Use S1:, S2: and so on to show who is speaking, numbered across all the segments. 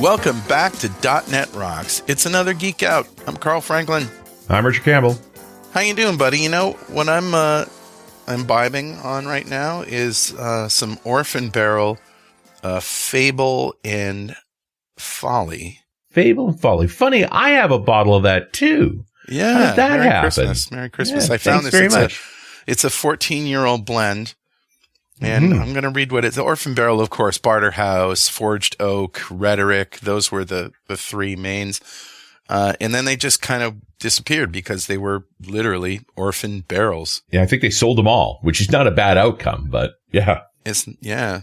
S1: Welcome back to .NET Rocks. It's another Geek Out. I'm Carl Franklin.
S2: I'm Richard Campbell.
S1: How you doing, buddy? You know, what I'm imbibing on right now is some Orphan Barrel Fable and Folly.
S2: Fable and Folly. Funny, I have a bottle of that too.
S1: Yeah.
S2: How did that
S1: Merry
S2: happen?
S1: Christmas. Merry Christmas.
S2: Yeah,
S1: I found this.
S2: very much.
S1: It's a 14-year-old blend. And I'm going to read what it's. The Orphan Barrel, of course, Barterhouse, Forged Oak, Rhetoric. Those were the three mains. And then they just kind of disappeared because they were literally orphan barrels.
S2: Yeah, I think they sold them all, which is not a bad outcome, but yeah.
S1: Yeah,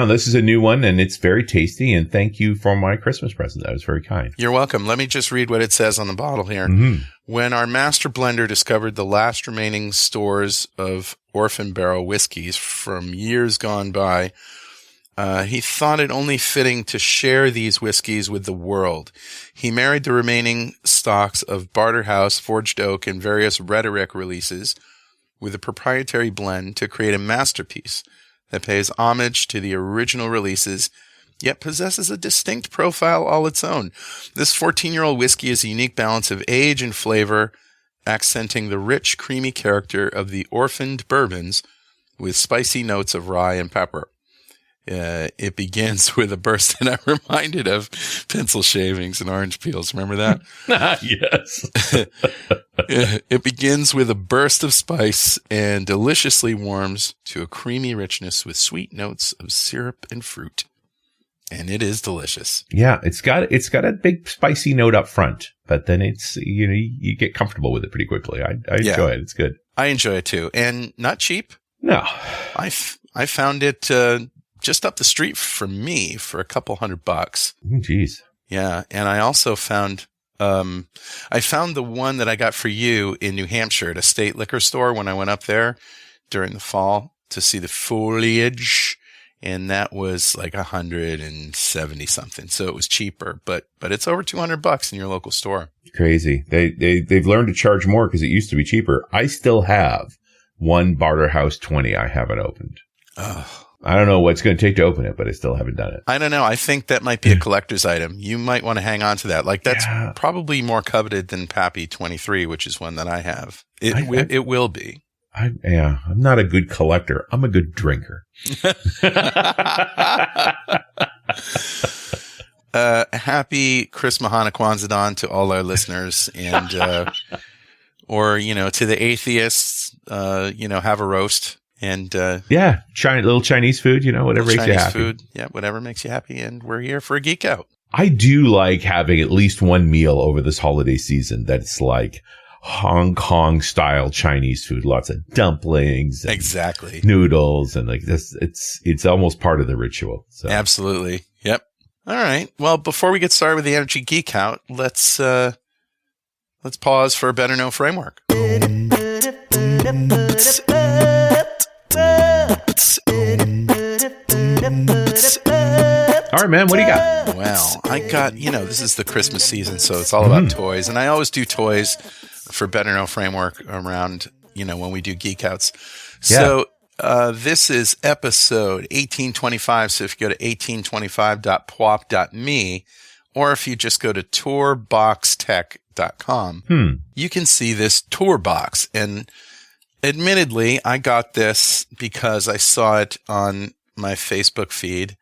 S2: this is a new one, and it's very tasty, and thank you for my Christmas present. That was very kind.
S1: You're welcome. Let me just read what it says on the bottle here. When our master blender discovered the last remaining stores of Orphan Barrel whiskeys from years gone by, he thought it only fitting to share these whiskeys with the world. He married the remaining stocks of Barterhouse, Forged Oak, and various Rhetoric releases with a proprietary blend to create a masterpiece that pays homage to the original releases, yet possesses a distinct profile all its own. This 14-year-old whiskey is a unique balance of age and flavor, accenting the rich, creamy character of the orphaned bourbons with spicy notes of rye and pepper. It begins with a burst, and I'm reminded of pencil shavings and orange peels. Remember that?
S2: Yes.
S1: It begins with a burst of spice and deliciously warms to a creamy richness with sweet notes of syrup and fruit. And it is delicious.
S2: Yeah, it's got a big spicy note up front, but then it's, you get comfortable with it pretty quickly. I enjoy it. It's good.
S1: I enjoy it too. And not cheap.
S2: No.
S1: I found it just up the street from me for a couple $100.
S2: Jeez.
S1: Yeah. And I also found the one that I got for you in New Hampshire at a state liquor store when I went up there during the fall to see the foliage. And that was like $170 something. So it was cheaper, but it's over $200 in your local store.
S2: Crazy. They've learned to charge more because it used to be cheaper. I still have one Barterhouse 20 I haven't opened.
S1: Oh.
S2: I don't know what it's going to take to open it, but I still haven't done it.
S1: I don't know. I think that might be a collector's item. You might want to hang on to that. Like that's probably more coveted than Pappy 23, which is one that I have. It will be.
S2: I'm not a good collector. I'm a good drinker.
S1: Happy Chris Mahana Kwanzaa to all our listeners and, or, to the atheists, have a roast. And
S2: little Chinese food, whatever makes you happy.
S1: Food, whatever makes you happy. And we're here for a Geek Out.
S2: I do like having at least one meal over this holiday season that's like Hong Kong style Chinese food. Lots of dumplings, and
S1: exactly,
S2: noodles, and like this. It's almost part of the ritual. So.
S1: Absolutely. Yep. All right. Well, before we get started with the Energy Geek Out, let's pause for a better known framework.
S2: All right, man, what do you got?
S1: Well, I got, this is the Christmas season, so it's all about toys. And I always do toys for Better Know Framework around, when we do Geek Outs. So this is episode 1825. So if you go to 1825.pwop.me, or if you just go to tourboxtech.com, you can see this tour box. And admittedly, I got this because I saw it on my Facebook feed.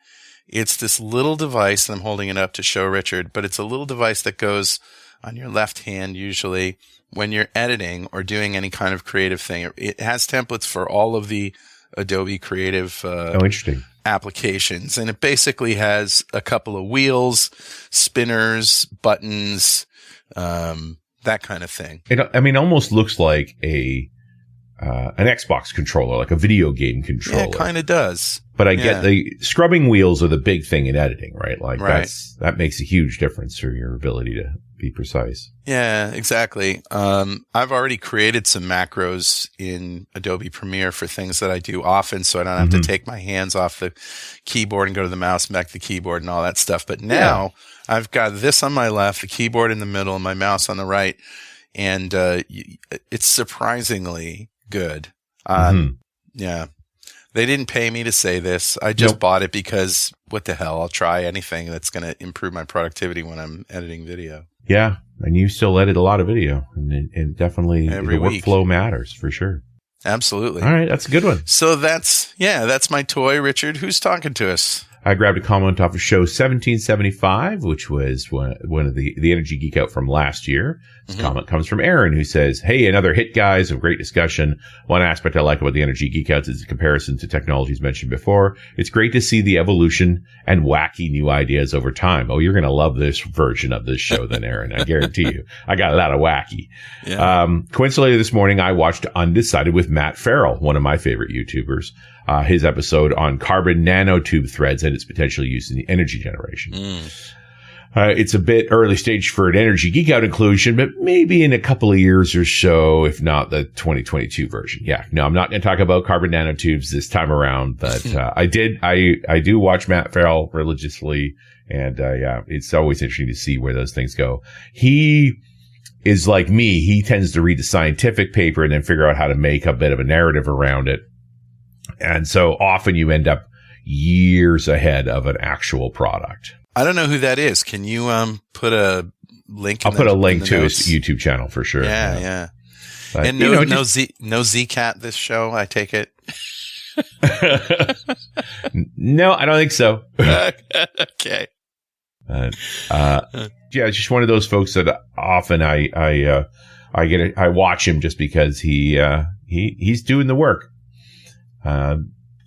S1: It's this little device, and I'm holding it up to show Richard, but it's a little device that goes on your left hand usually when you're editing or doing any kind of creative thing. It has templates for all of the Adobe Creative
S2: interesting
S1: applications, and it basically has a couple of wheels, spinners, buttons, that kind of thing.
S2: It almost looks like an Xbox controller, like a video game controller.
S1: Yeah, it kind of does.
S2: But I get the scrubbing wheels are the big thing in editing, right? Like that makes a huge difference for your ability to be precise.
S1: Yeah, exactly. I've already created some macros in Adobe Premiere for things that I do often, so I don't have to take my hands off the keyboard and go to the mouse and back to the keyboard and all that stuff. But now I've got this on my left, the keyboard in the middle, and my mouse on the right, and it's surprisingly good. Yeah. They didn't pay me to say this. I just bought it because what the hell? I'll try anything that's going to improve my productivity when I'm editing video.
S2: Yeah. And you still edit a lot of video, and definitely
S1: every
S2: the
S1: week.
S2: Workflow matters for sure.
S1: Absolutely.
S2: All right. That's a good one.
S1: So that's my toy, Richard. Who's talking to us?
S2: I grabbed a comment off of show 1775, which was one of the Energy Geek Out from last year. This comment comes from Aaron, who says, "Hey, another hit, guys, of great discussion. One aspect I like about the Energy Geek Outs is the comparison to technologies mentioned before. It's great to see the evolution and wacky new ideas over time." Oh, you're going to love this version of this show then, Aaron. I guarantee you. I got a lot of wacky. Yeah. Coincidentally, this morning, I watched Undecided with Matt Farrell, one of my favorite YouTubers. His episode on carbon nanotube threads and its potential use in the energy generation. It's a bit early stage for an Energy Geek Out inclusion, but maybe in a couple of years or so, if not the 2022 version. Yeah, no, I'm not going to talk about carbon nanotubes this time around, but I do watch Matt Farrell religiously, and yeah, it's always interesting to see where those things go. He is like me. He tends to read the scientific paper and then figure out how to make a bit of a narrative around it. And so often you end up years ahead of an actual product.
S1: I don't know who that is. Can you put a link?
S2: I'll put a link to his YouTube channel for sure.
S1: Yeah.
S2: But,
S1: and no Zcat this show, I take it.
S2: No, I don't think so.
S1: Okay.
S2: Yeah, it's just one of those folks that often I watch him just because he's doing the work.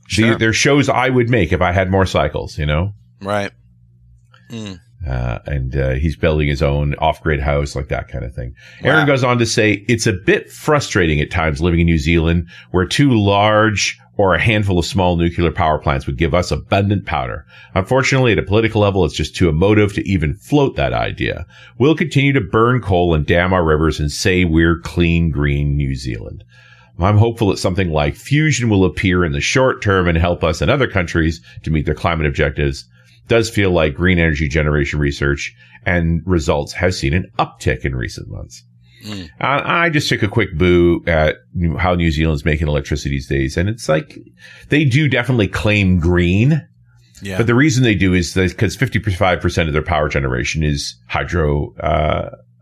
S1: Sure.
S2: They're shows I would make if I had more cycles, you know?
S1: Right.
S2: And he's building his own off-grid house, like that kind of thing. Wow. Aaron goes on to say, it's a bit frustrating at times living in New Zealand, where too large or a handful of small nuclear power plants would give us abundant power. Unfortunately, at a political level, it's just too emotive to even float that idea. We'll continue to burn coal and dam our rivers and say we're clean, green New Zealand. I'm hopeful that something like fusion will appear in the short term and help us and other countries to meet their climate objectives. Does feel like green energy generation research and results have seen an uptick in recent months. I just took a quick boo at how New Zealand's making electricity these days. And it's like, they do definitely claim green. Yeah. But the reason they do is because 55% of their power generation is hydro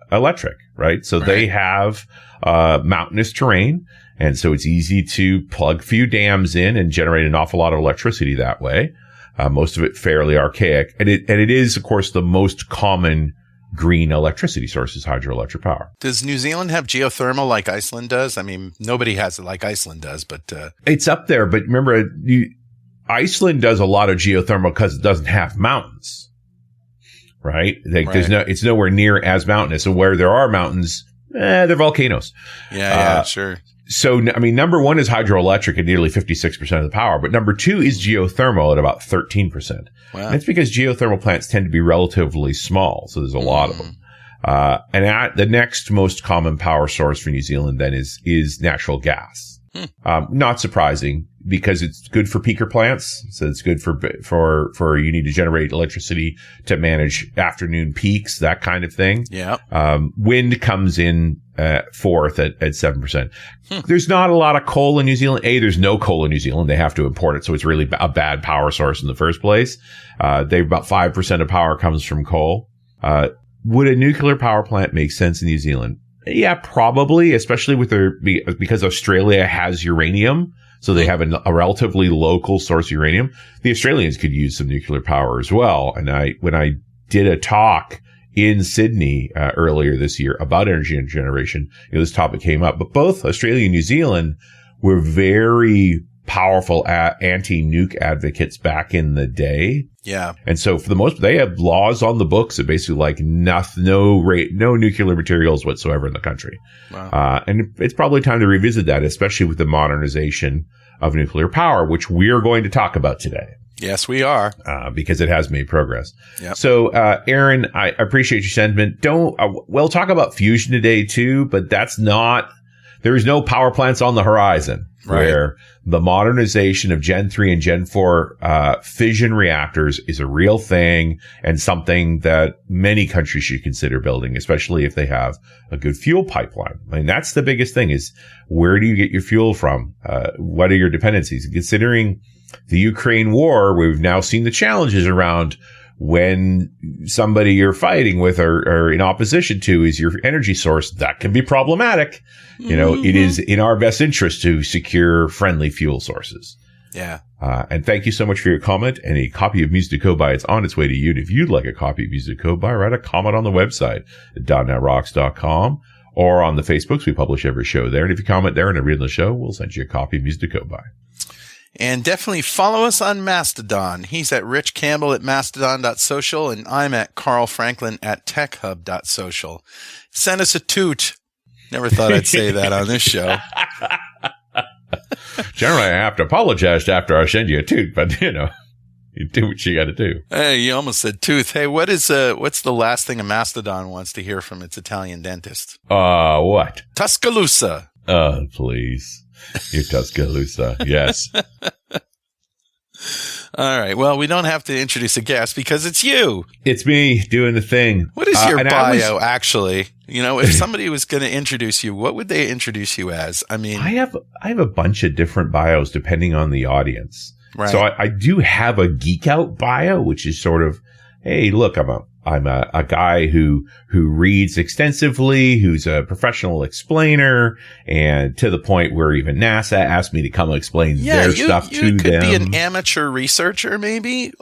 S2: electric, right? So they have mountainous terrain. And so it's easy to plug a few dams in and generate an awful lot of electricity that way. Most of it fairly archaic. And it is, of course, the most common green electricity source is hydroelectric power.
S1: Does New Zealand have geothermal like Iceland does? I mean, nobody has it like Iceland does, but...
S2: It's up there. But remember, Iceland does a lot of geothermal because it doesn't have mountains, right? It's nowhere near as mountainous. And where there are mountains, they're volcanoes.
S1: Yeah, sure.
S2: So, I mean, number one is hydroelectric at nearly 56% of the power, but number two is geothermal at about 13%. Wow. And it's because geothermal plants tend to be relatively small, so there's a lot of them. And the next most common power source for New Zealand then is natural gas. Not surprising because it's good for peaker plants. So it's good for you need to generate electricity to manage afternoon peaks, that kind of thing.
S1: Yeah.
S2: Wind comes in fourth at 7%. There's not a lot of coal in New Zealand. There's no coal in New Zealand. They have to import it. So it's really a bad power source in the first place. They've about 5% of power comes from coal. Would a nuclear power plant make sense in New Zealand? Yeah, probably, especially because Australia has uranium. So they have a relatively local source of uranium. The Australians could use some nuclear power as well. And when I did a talk in Sydney earlier this year about energy generation, this topic came up. But both Australia and New Zealand were very powerful anti-nuke advocates back in the day.
S1: Yeah.
S2: And so for the most part, they have laws on the books that basically like no nuclear materials whatsoever in the country. Wow. And it's probably time to revisit that, especially with the modernization of nuclear power, which we are going to talk about today.
S1: Yes, we are.
S2: Because it has made progress.
S1: Yep. So,
S2: Aaron, I appreciate your sentiment. We'll talk about fusion today too, but that's not there is no power plants on the horizon. Right. Where the modernization of Gen 3 and Gen 4 fission reactors is a real thing and something that many countries should consider building, especially if they have a good fuel pipeline. I mean, that's the biggest thing is where do you get your fuel from? What are your dependencies? Considering the Ukraine war, we've now seen the challenges around when somebody you're fighting with or in opposition to is your energy source. That can be problematic. You know, it is in our best interest to secure friendly fuel sources.
S1: Yeah.
S2: And thank you so much for your comment. And a copy of Music to Go By is on its way to you. And if you'd like a copy of Music to Go By, write a comment on the website at .netrocks.com or on the Facebooks. We publish every show there. And if you comment there and I read the show, we'll send you a copy of Music to Go By.
S1: And definitely follow us on Mastodon. He's at Rich Campbell at mastodon.social, and I'm at Carl Franklin at techhub.social. Send us a toot. Never thought I'd say that on this show.
S2: Generally, I have to apologize after I send you a toot, but, you know, you do what you got to do.
S1: Hey, you almost said tooth. Hey, what's the last thing a Mastodon wants to hear from its Italian dentist?
S2: What?
S1: Tuscaloosa.
S2: Oh, please. Your Tuscaloosa. Yes.
S1: All right. Well, we don't have to introduce a guest because it's you.
S2: It's me doing the thing.
S1: What is your bio, actually? You know, if somebody was going to introduce you, what would they introduce you as? I mean,
S2: I have a bunch of different bios depending on the audience.
S1: Right.
S2: So I do have a Geek Out bio, which is sort of, hey, look, I'm a guy who reads extensively, who's a professional explainer, and to the point where even NASA asked me to come explain their stuff to them. You could
S1: be an amateur researcher, maybe.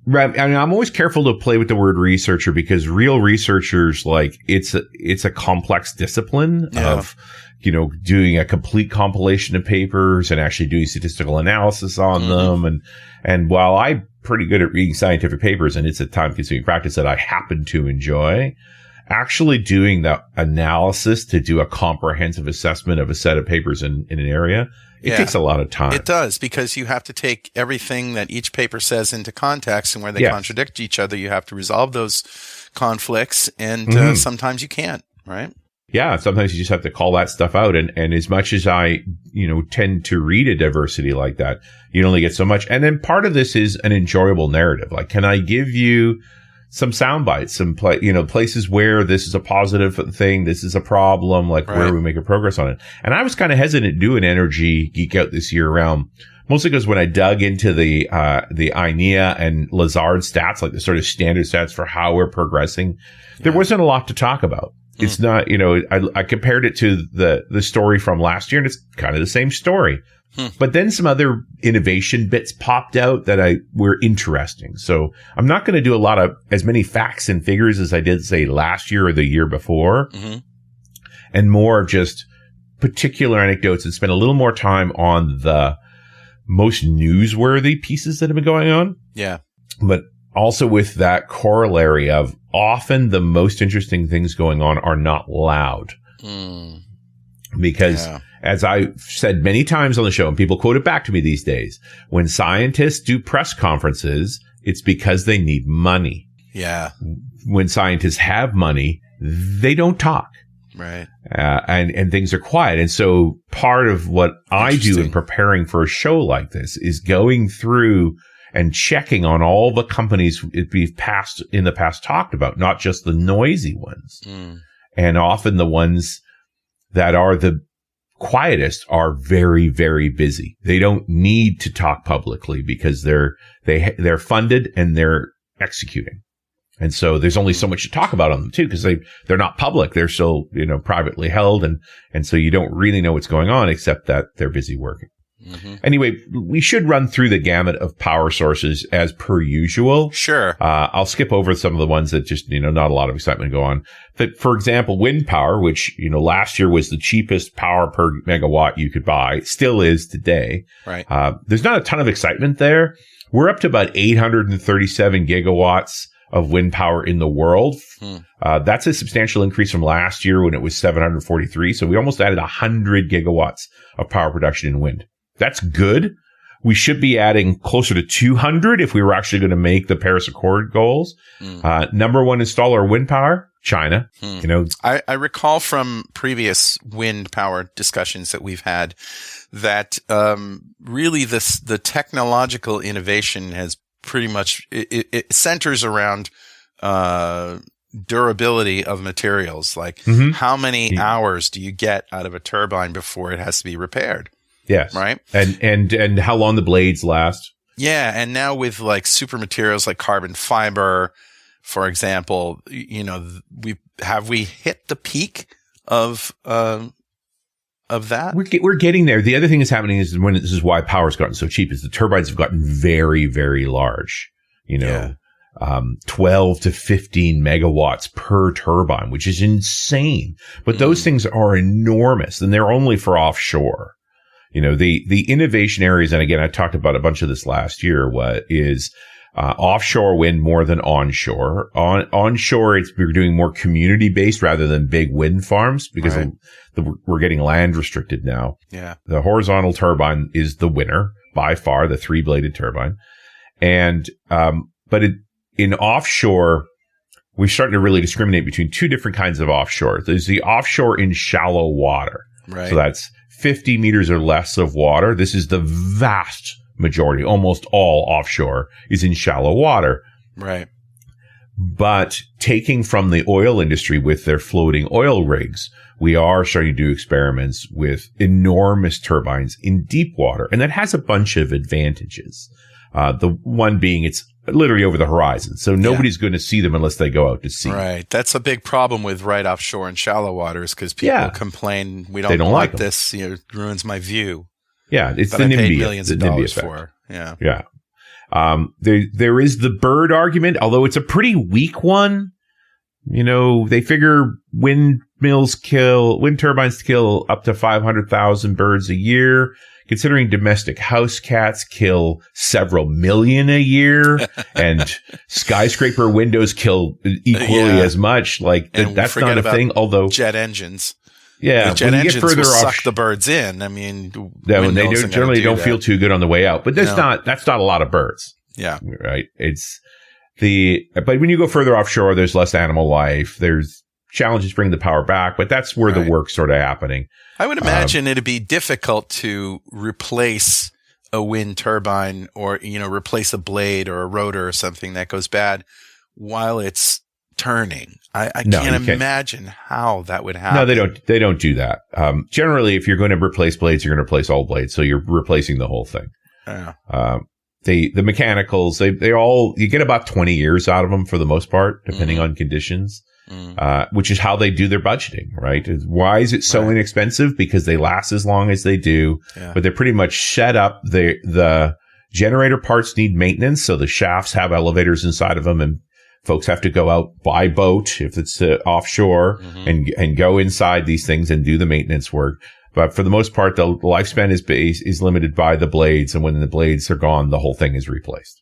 S2: Right. I mean, I'm always careful to play with the word researcher because real researchers, like, it's a complex discipline of, you know, doing a complete compilation of papers and actually doing statistical analysis on them. And while I'm pretty good at reading scientific papers and it's a time consuming practice that I happen to enjoy, actually doing the analysis to do a comprehensive assessment of a set of papers in an area, it takes a lot of time.
S1: It does, because you have to take everything that each paper says into context, and where they contradict each other, you have to resolve those conflicts, and sometimes you can't, right?
S2: Yeah, sometimes you just have to call that stuff out. And as much as I, you know, tend to read a diversity like that, you only get so much. And then part of this is an enjoyable narrative. Like, can I give you some sound bites, some places where this is a positive thing, this is a problem, like where we make a progress on it. And I was kind of hesitant to do an energy Geek Out this year around, mostly because when I dug into the INEA and Lazard stats, like the sort of standard stats for how we're progressing, there wasn't a lot to talk about. It's not, you know, I compared it to the story from last year, and it's kind of the same story. But then some other innovation bits popped out that were interesting. So I'm not going to do as many facts and figures as I did, say, last year or the year before, and more of just particular anecdotes and spend a little more time on the most newsworthy pieces that have been going on. Yeah. But also with that corollary of often the most interesting things going on are not loud. Because as I've said many times on the show, and people quote it back to me these days, when scientists do press conferences, it's because they need money. Yeah. When scientists have money, they don't talk. Right. And things are quiet. And so part of what I do in preparing for a show like this is going through and checking on all the companies we've in the past talked about, not just the noisy ones. And often the ones that are the quietest are very, very busy. They don't need to talk publicly because they're funded and they're executing. And so there's only so much to talk about on them too, because they're not public. They're still, you know, privately held. And so you don't really know what's going on except that they're busy working. Anyway, we should run through the gamut of power sources as per usual. Sure. I'll skip over some of the ones that just, you know, not a lot of excitement go on. But for example, wind power, which, you know, last year was the cheapest power per megawatt you could buy, still is today. Right. There's not a ton of excitement there. We're up to about 837 gigawatts of wind power in the world. That's a substantial increase from last year when it was 743. So we almost added 100 gigawatts of power production in wind. That's good. We should be adding closer to 200 if we were actually going to make the Paris Accord goals. Number one installer of wind power, China. You know,
S1: I recall from previous wind power discussions that we've had that really the technological innovation has pretty much it centers around durability of materials. Like how many hours do you get out of a turbine before it has to be repaired?
S2: Yes.
S1: Right.
S2: And how long the blades last.
S1: Yeah. And now with like super materials like carbon fiber, for example, you know, we hit the peak of that?
S2: We're getting there. The other thing that's happening is this is why power's gotten so cheap is the turbines have gotten very, very large, you know, 12 to 15 megawatts per turbine, which is insane. But those things are enormous and they're only for offshore. You know, the innovation areas, and again, I talked about a bunch of this last year, offshore wind more than onshore. Onshore, we're doing more community-based rather than big wind farms because we're getting land restricted now.
S1: Yeah.
S2: The horizontal turbine is the winner by far, the 3-bladed turbine. And, but in offshore, we're starting to really discriminate between two different kinds of offshore. There's the offshore in shallow water.
S1: Right.
S2: So that's 50 meters or less of water. This is the vast majority, almost all offshore is in shallow water.
S1: Right.
S2: But taking from the oil industry with their floating oil rigs, we are starting to do experiments with enormous turbines in deep water. And that has a bunch of advantages. The one being it's literally over the horizon. So nobody's going to see them unless they go out to sea.
S1: Right. That's a big problem with right offshore and shallow waters because people complain, we don't like this. You know, it ruins my view.
S2: Yeah, it's
S1: that
S2: the
S1: I paid
S2: NIMBY,
S1: millions of dollars for. Yeah.
S2: Yeah. There is the bird argument, although it's a pretty weak one. You know, they figure wind turbines kill up to 500,000 birds a year. Considering domestic house cats kill several million a year and skyscraper windows kill equally as much. Like that's not a thing, although
S1: jet engines.
S2: Yeah,
S1: the jet engines will suck the birds in. I mean,
S2: they generally don't feel too good on the way out. But that's not a lot of birds.
S1: Yeah,
S2: right. But when you go further offshore, there's less animal life. There's challenges bringing the power back, but that's where the work's sort of happening.
S1: I would imagine it'd be difficult to replace a wind turbine or, you know, replace a blade or a rotor or something that goes bad while it's turning. I can't imagine how that would happen.
S2: No, they don't do that. Generally, if you're going to replace blades, you're going to replace all blades. So you're replacing the whole thing.
S1: Yeah.
S2: The mechanicals, you get about 20 years out of them for the most part, depending on conditions. Which is how they do their budgeting, right? Why is it so inexpensive? Because they last as long as they do, but they're pretty much set up. The generator parts need maintenance, so the shafts have elevators inside of them, and folks have to go out by boat if it's offshore and go inside these things and do the maintenance work. But for the most part, the lifespan is limited by the blades, and when the blades are gone, the whole thing is replaced.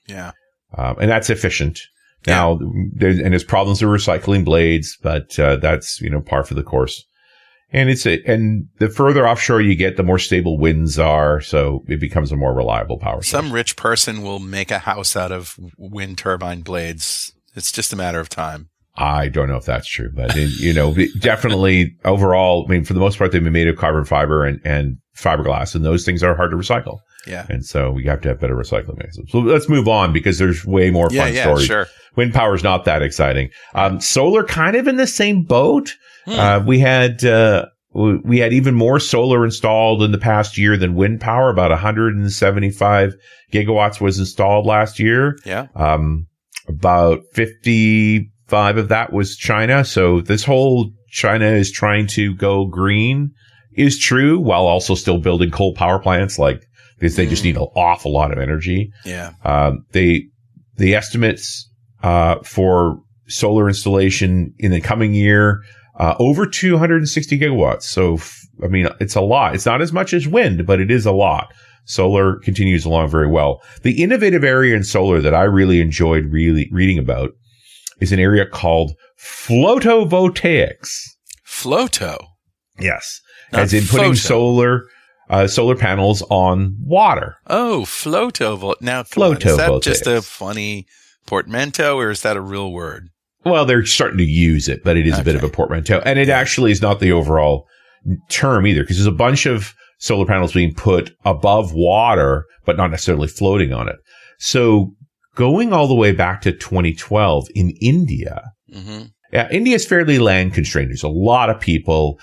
S1: Yeah,
S2: and that's efficient. Now, there's problems with recycling blades, but that's, you know, par for the course. And and the further offshore you get, the more stable winds are, so it becomes a more reliable power source.
S1: Some rich person will make a house out of wind turbine blades. It's just a matter of time.
S2: I don't know if that's true, but you know, definitely overall, I mean, for the most part, they've been made of carbon fiber and fiberglass, and those things are hard to recycle.
S1: Yeah.
S2: And so we have to have better recycling mechanisms. So let's move on because there's way more fun stories.
S1: Sure.
S2: Wind power is not that exciting. Solar kind of in the same boat. We had even more solar installed in the past year than wind power. About 175 gigawatts was installed last year.
S1: Yeah.
S2: About 55 of that was China. So this whole China is trying to go green is true while also still building coal power plants because they just need an awful lot of energy.
S1: Yeah.
S2: The estimates for solar installation in the coming year, over 260 gigawatts. So, I mean, it's a lot. It's not as much as wind, but it is a lot. Solar continues along very well. The innovative area in solar that I really enjoyed reading about is an area called photovoltaics.
S1: Floto?
S2: Yes.
S1: Not
S2: as in putting solar panels on water.
S1: Oh, Now, is that just a funny portmanteau, or is that a real word?
S2: Well, they're starting to use it, but it is a bit of a portmanteau. And it actually is not the overall term either, because there's a bunch of solar panels being put above water, but not necessarily floating on it. So going all the way back to 2012 in India, India is fairly land constrained. There's a lot of people.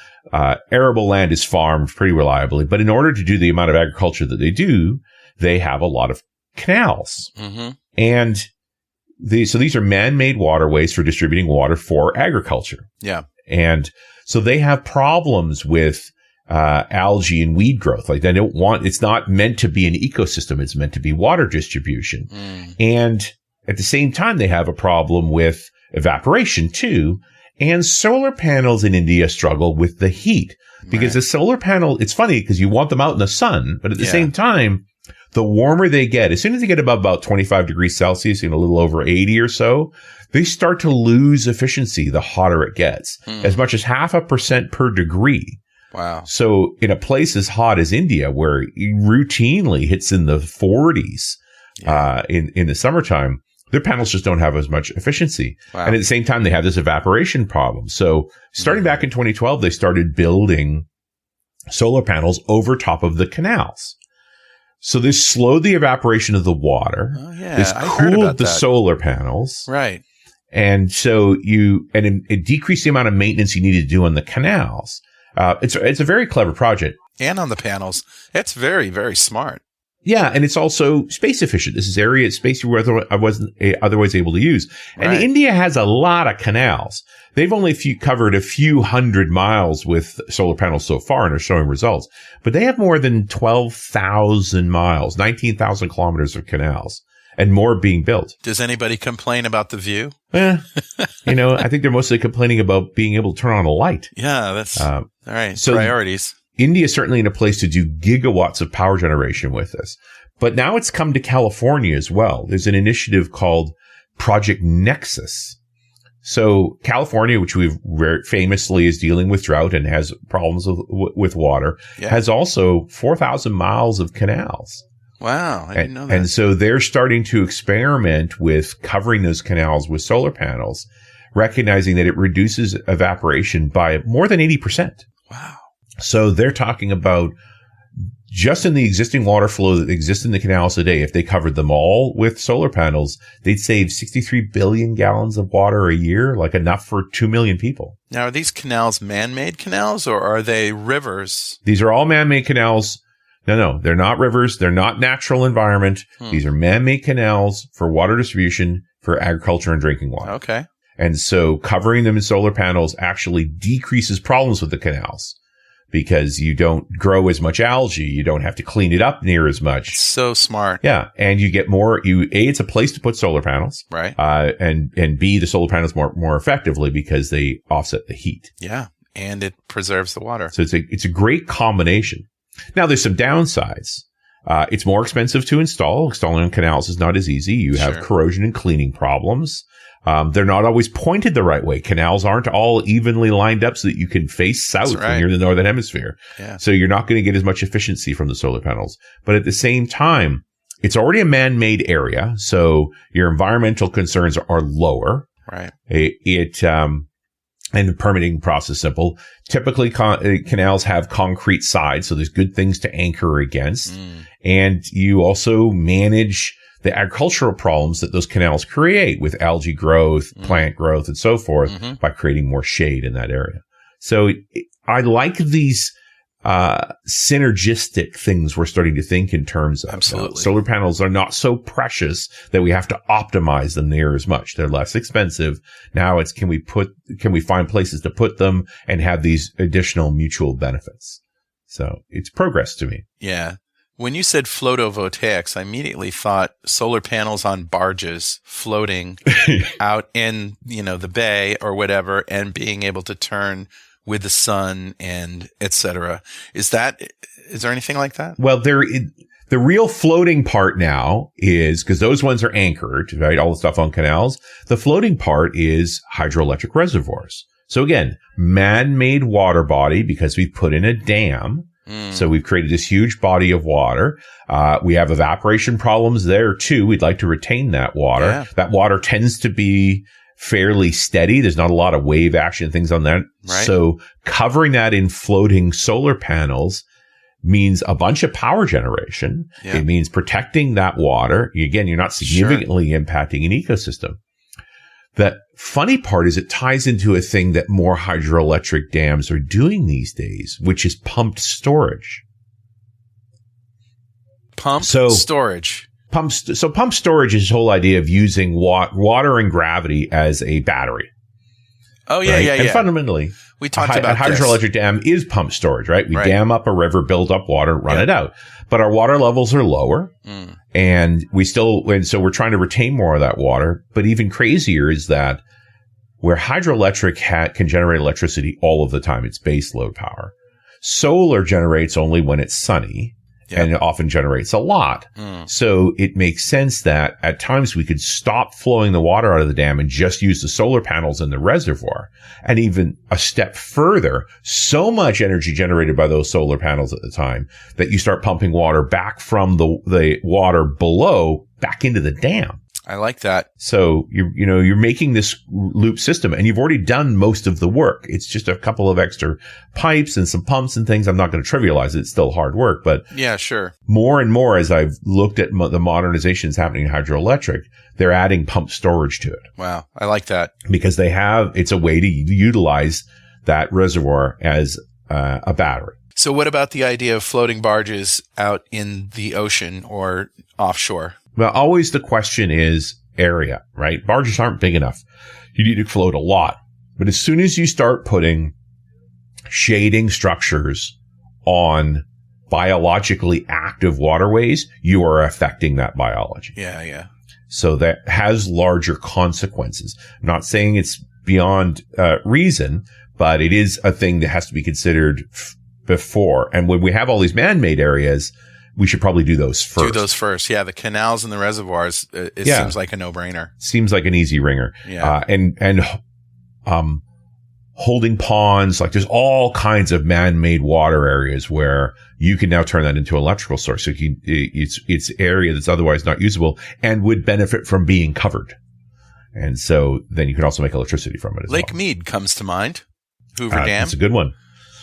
S2: Arable land is farmed pretty reliably, but in order to do the amount of agriculture that they do, they have a lot of canals. And so these are man-made waterways for distributing water for agriculture.
S1: Yeah.
S2: And so they have problems with algae and weed growth. Like it's not meant to be an ecosystem. It's meant to be water distribution. And at the same time, they have a problem with evaporation too. And solar panels in India struggle with the heat because the solar panel, it's funny because you want them out in the sun, but at the same time, the warmer they get, as soon as they get above about 25 degrees Celsius, a little over 80 or so, they start to lose efficiency the hotter it gets, as much as 0.5% per degree.
S1: Wow.
S2: So in a place as hot as India, where it routinely hits in the 40s in the summertime, their panels just don't have as much efficiency. Wow. And at the same time, they have this evaporation problem. So starting back in 2012, they started building solar panels over top of the canals. So this slowed the evaporation of the water.
S1: Oh, yeah.
S2: This cooled the solar panels.
S1: Right.
S2: And so it decreased the amount of maintenance you needed to do on the canals. It's a very clever project.
S1: And on the panels. It's very, very smart.
S2: Yeah. And it's also space efficient. This is space I wasn't otherwise able to use. And India has a lot of canals. They've only covered a few hundred miles with solar panels so far and are showing results. But they have more than 12,000 miles, 19,000 kilometers of canals, and more being built.
S1: Does anybody complain about the view?
S2: I think they're mostly complaining about being able to turn on a light.
S1: Yeah, that's all right.
S2: So
S1: priorities.
S2: India is certainly in a place to do gigawatts of power generation with this. But now it's come to California as well. There's an initiative called Project Nexus. So California, which we've famously is dealing with drought and has problems with water, has also 4,000 miles of canals.
S1: Wow, I didn't know that.
S2: And so they're starting to experiment with covering those canals with solar panels, recognizing that it reduces evaporation by more than 80%.
S1: Wow.
S2: So they're talking about just in the existing water flow that exists in the canals today, if they covered them all with solar panels, they'd save 63 billion gallons of water a year, like enough for 2 million people.
S1: Now, are these canals man-made canals or are they rivers?
S2: These are all man-made canals. No, they're not rivers. They're not natural environment. These are man-made canals for water distribution for agriculture and drinking water.
S1: Okay.
S2: And so covering them in solar panels actually decreases problems with the canals, because you don't grow as much algae. You don't have to clean it up near as much.
S1: It's so smart.
S2: Yeah. And you get more, it's a place to put solar panels.
S1: Right.
S2: And B, the solar panels more effectively because they offset the heat.
S1: Yeah. And it preserves the water.
S2: So it's a great combination. Now there's some downsides. It's more expensive to install. Installing on canals is not as easy. You have corrosion and cleaning problems. They're not always pointed the right way. Canals aren't all evenly lined up so that you can face south when you're in the northern hemisphere. Yeah. So you're not going to get as much efficiency from the solar panels. But at the same time, it's already a man-made area, so your environmental concerns are lower.
S1: Right.
S2: And the permitting process simple. Typically, canals have concrete sides, so there's good things to anchor against. And you also manage the agricultural problems that those canals create with algae growth, plant growth, and so forth by creating more shade in that area. So I like these synergistic things we're starting to think in terms of.
S1: Absolutely.
S2: Solar panels are not so precious that we have to optimize them near as much. They're less expensive. Now it's can we find places to put them and have these additional mutual benefits. So it's progress to me.
S1: Yeah. When you said photovoltaics, I immediately thought solar panels on barges floating out in, the bay or whatever, and being able to turn with the sun and et cetera. Is there anything like that?
S2: Well, the real floating part now is, because those ones are anchored, right? All the stuff on canals. The floating part is hydroelectric reservoirs. So again, man-made water body because we've put in a dam. So we've created this huge body of water. We have evaporation problems there too. We'd like to retain that water. Yeah. That water tends to be fairly steady. There's not a lot of wave action, things on that.
S1: Right.
S2: So covering that in floating solar panels means a bunch of power generation.
S1: Yeah.
S2: It means protecting that water. Again, you're not significantly impacting an ecosystem. The funny part is it ties into a thing that more hydroelectric dams are doing these days, which is pumped storage.
S1: Pumped storage. Pumped
S2: storage is this whole idea of using water and gravity as a battery.
S1: Oh, yeah,
S2: right?
S1: yeah.
S2: And fundamentally,
S1: we talked about
S2: a hydroelectric dam is pumped storage, right? We dam up a river, build up water, run it out. But our water levels are lower, and so we're trying to retain more of that water. But even crazier is that where hydroelectric can generate electricity all of the time, it's base load power. Solar generates only when it's sunny. Yep. And it often generates a lot. So it makes sense that at times we could stop flowing the water out of the dam and just use the solar panels in the reservoir. And even a step further, so much energy generated by those solar panels at the time that you start pumping water back from the water below back into the dam.
S1: I like that.
S2: So you're making this loop system, and you've already done most of the work. It's just a couple of extra pipes and some pumps and things. I'm not going to trivialize it. It's still hard work, but
S1: yeah, sure.
S2: More and more as I've looked at the modernizations happening in hydroelectric, they're adding pumped storage to it.
S1: Wow, I like that
S2: because it's a way to utilize that reservoir as a battery.
S1: So, what about the idea of floating barges out in the ocean or offshore?
S2: Well, always the question is area, right? Barges aren't big enough. You need to float a lot. But as soon as you start putting shading structures on biologically active waterways, you are affecting that biology.
S1: Yeah, yeah.
S2: So that has larger consequences. I'm not saying it's beyond reason, but it is a thing that has to be considered before. And when we have all these man-made areas, we should probably do those first.
S1: Yeah, the canals and the reservoirs, it seems like a no-brainer.
S2: Seems like an easy ringer.
S1: Yeah.
S2: And holding ponds, like there's all kinds of man-made water areas where you can now turn that into an electrical source. So it's area that's otherwise not usable and would benefit from being covered. And so then you can also make electricity from it as well.
S1: Lake Mead comes to mind. Hoover Dam.
S2: That's a good one.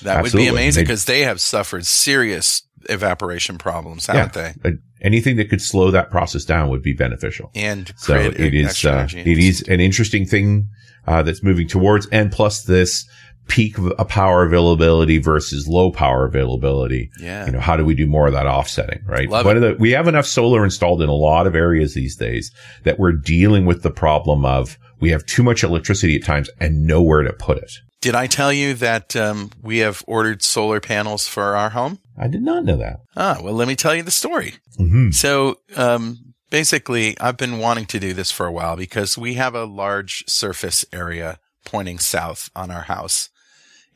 S1: That Absolutely. Would be amazing because they have suffered serious evaporation problems, haven't they?
S2: Anything that could slow that process down would be beneficial.
S1: And
S2: so it is an interesting thing that's moving towards, and plus this peak of power availability versus low power availability.
S1: Yeah.
S2: How do we do more of that offsetting, right? We have enough solar installed in a lot of areas these days that we're dealing with the problem of we have too much electricity at times and nowhere to put it.
S1: Did I tell you that we have ordered solar panels for our home?
S2: I did not know that.
S1: Well, let me tell you the story.
S2: Mm-hmm.
S1: So basically, I've been wanting to do this for a while because we have a large surface area pointing south on our house.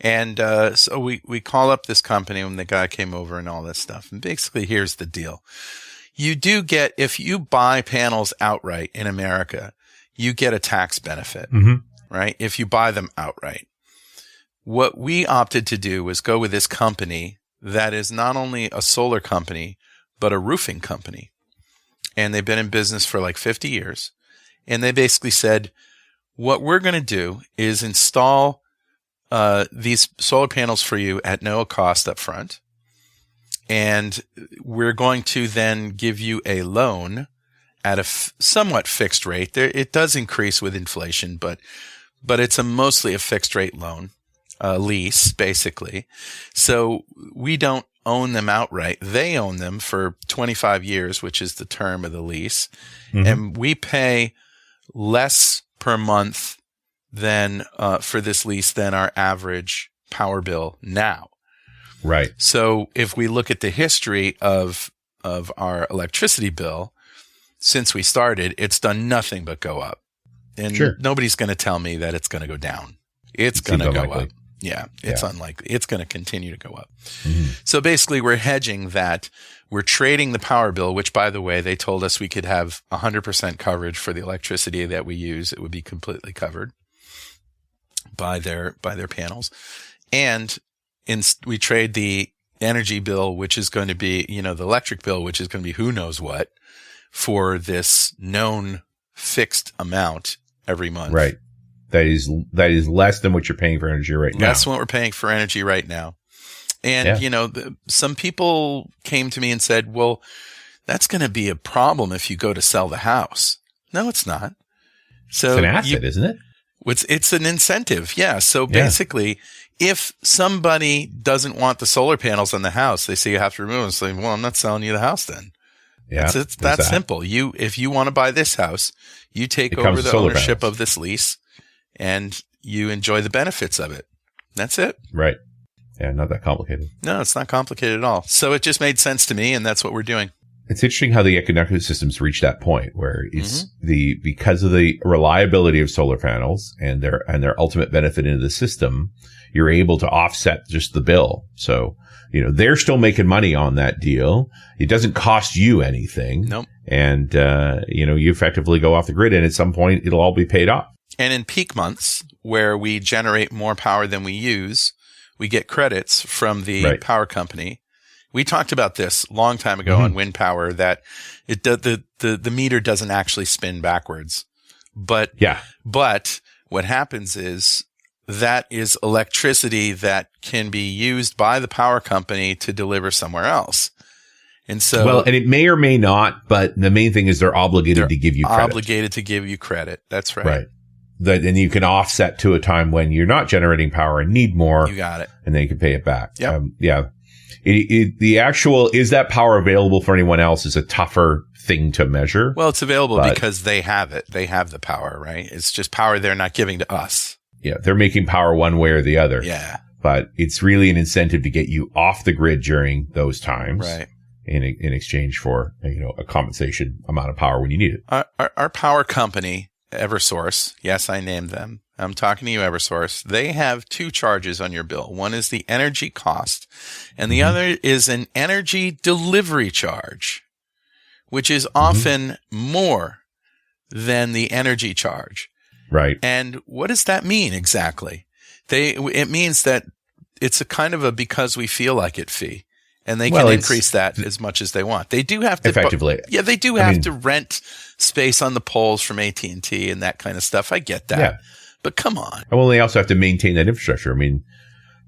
S1: And so we call up this company when the guy came over and all this stuff. And basically, here's the deal. You do get, if you buy panels outright in America, you get a tax benefit, right? If you buy them outright. What we opted to do was go with this company that is not only a solar company, but a roofing company. And they've been in business for like 50 years. And they basically said, what we're going to do is install these solar panels for you at no cost up front. And we're going to then give you a loan at a somewhat fixed rate. It does increase with inflation, but it's mostly a fixed rate loan. Lease, basically. So we don't own them outright. They own them for 25 years, which is the term of the lease. And we pay less per month than for this lease than our average power bill now.
S2: Right.
S1: So if we look at the history of our electricity bill, since we started, it's done nothing but go up. And nobody's going to tell me that it's going to go down. It's going to go up. Yeah, it's unlikely. It's going to continue to go up. So basically, we're hedging that. We're trading the power bill, which, by the way, they told us we could have 100% coverage for the electricity that we use. It would be completely covered by their panels. And we trade the energy bill, which is going to be, the electric bill, which is going to be who knows what, for this known fixed amount every month.
S2: Right. That is less than what you're paying for energy right now.
S1: That's what we're paying for energy right now. And, some people came to me and said, well, that's going to be a problem if you go to sell the house. No, it's not. So
S2: it's an asset, isn't it?
S1: It's an incentive. Yeah. So basically, if somebody doesn't want the solar panels on the house, they say you have to remove them. So, well, I'm not selling you the house then. Yeah. It's that simple. If you want to buy this house, you take over the ownership of this lease and you enjoy the benefits of it. That's it.
S2: Right. Yeah. Not that complicated.
S1: No, it's not complicated at all. So it just made sense to me, and that's what we're doing.
S2: It's interesting how the economic systems reach that point where it's because of the reliability of solar panels and their ultimate benefit into the system, you're able to offset just the bill. So, they're still making money on that deal. It doesn't cost you anything.
S1: Nope.
S2: And, you effectively go off the grid, and at some point it'll all be paid off.
S1: And in peak months where we generate more power than we use, we get credits from the power company. We talked about this a long time ago on wind power, that the meter doesn't actually spin backwards. But what happens is that is electricity that can be used by the power company to deliver somewhere else. And so,
S2: and it may or may not, but the main thing is they're obligated to give you credit.
S1: Obligated to give you credit. That's right.
S2: Right. Then you can offset to a time when you're not generating power and need more.
S1: You got it.
S2: And then you can pay it back.
S1: Yep.
S2: The actual, is that power available for anyone else, is a tougher thing to measure.
S1: Well, it's available because they have it. They have the power, right? It's just power they're not giving to us.
S2: Yeah. They're making power one way or the other.
S1: Yeah.
S2: But it's really an incentive to get you off the grid during those times.
S1: Right.
S2: In exchange for, a compensation amount of power when you need it.
S1: Our power company, Eversource, yes, I named them. I'm talking to you, Eversource. They have two charges on your bill. One is the energy cost, and the other is an energy delivery charge, which is often more than the energy charge.
S2: Right.
S1: And what does that mean exactly? It means that it's a kind of a because we feel like it fee. And they can increase that as much as they want. They do have to
S2: effectively.
S1: Yeah, they do have to rent space on the poles from AT&T and that kind of stuff. I get that. Yeah. But come on.
S2: Well, they also have to maintain that infrastructure. I mean,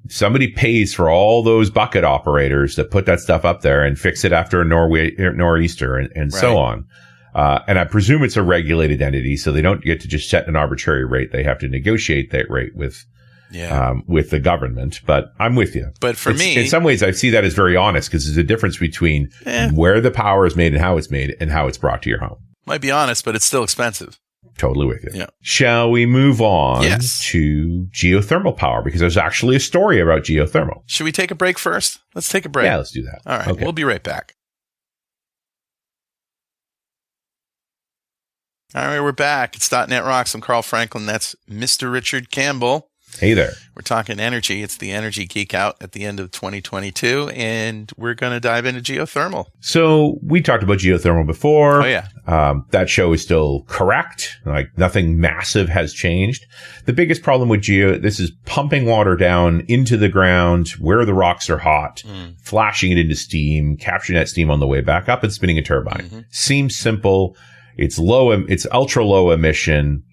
S2: somebody pays for all those bucket operators that put that stuff up there and fix it after a nor'easter and so on. And I presume it's a regulated entity, so they don't get to just set an arbitrary rate. They have to negotiate that rate with the government. But I'm with you.
S1: But for me,
S2: in some ways, I see that as very honest, because there's a difference between where the power is made and how it's made and how it's brought to your home.
S1: Might be honest, but it's still expensive.
S2: Totally with you.
S1: Yeah.
S2: Shall we move on to geothermal power? Because there's actually a story about geothermal.
S1: Should we take a break first? Let's take a break.
S2: Yeah, let's do that.
S1: All right. Okay. We'll be right back. All right, we're back. It's .NET Rocks. I'm Carl Franklin. That's Mr. Richard Campbell.
S2: Hey there.
S1: We're talking energy. It's the Energy Geek Out at the end of 2022, and we're going to dive into geothermal.
S2: So we talked about geothermal before.
S1: Oh, yeah.
S2: That show is still correct. Like, nothing massive has changed. The biggest problem with this is pumping water down into the ground where the rocks are hot, flashing it into steam, capturing that steam on the way back up, and spinning a turbine. Seems simple. It's ultra low emission.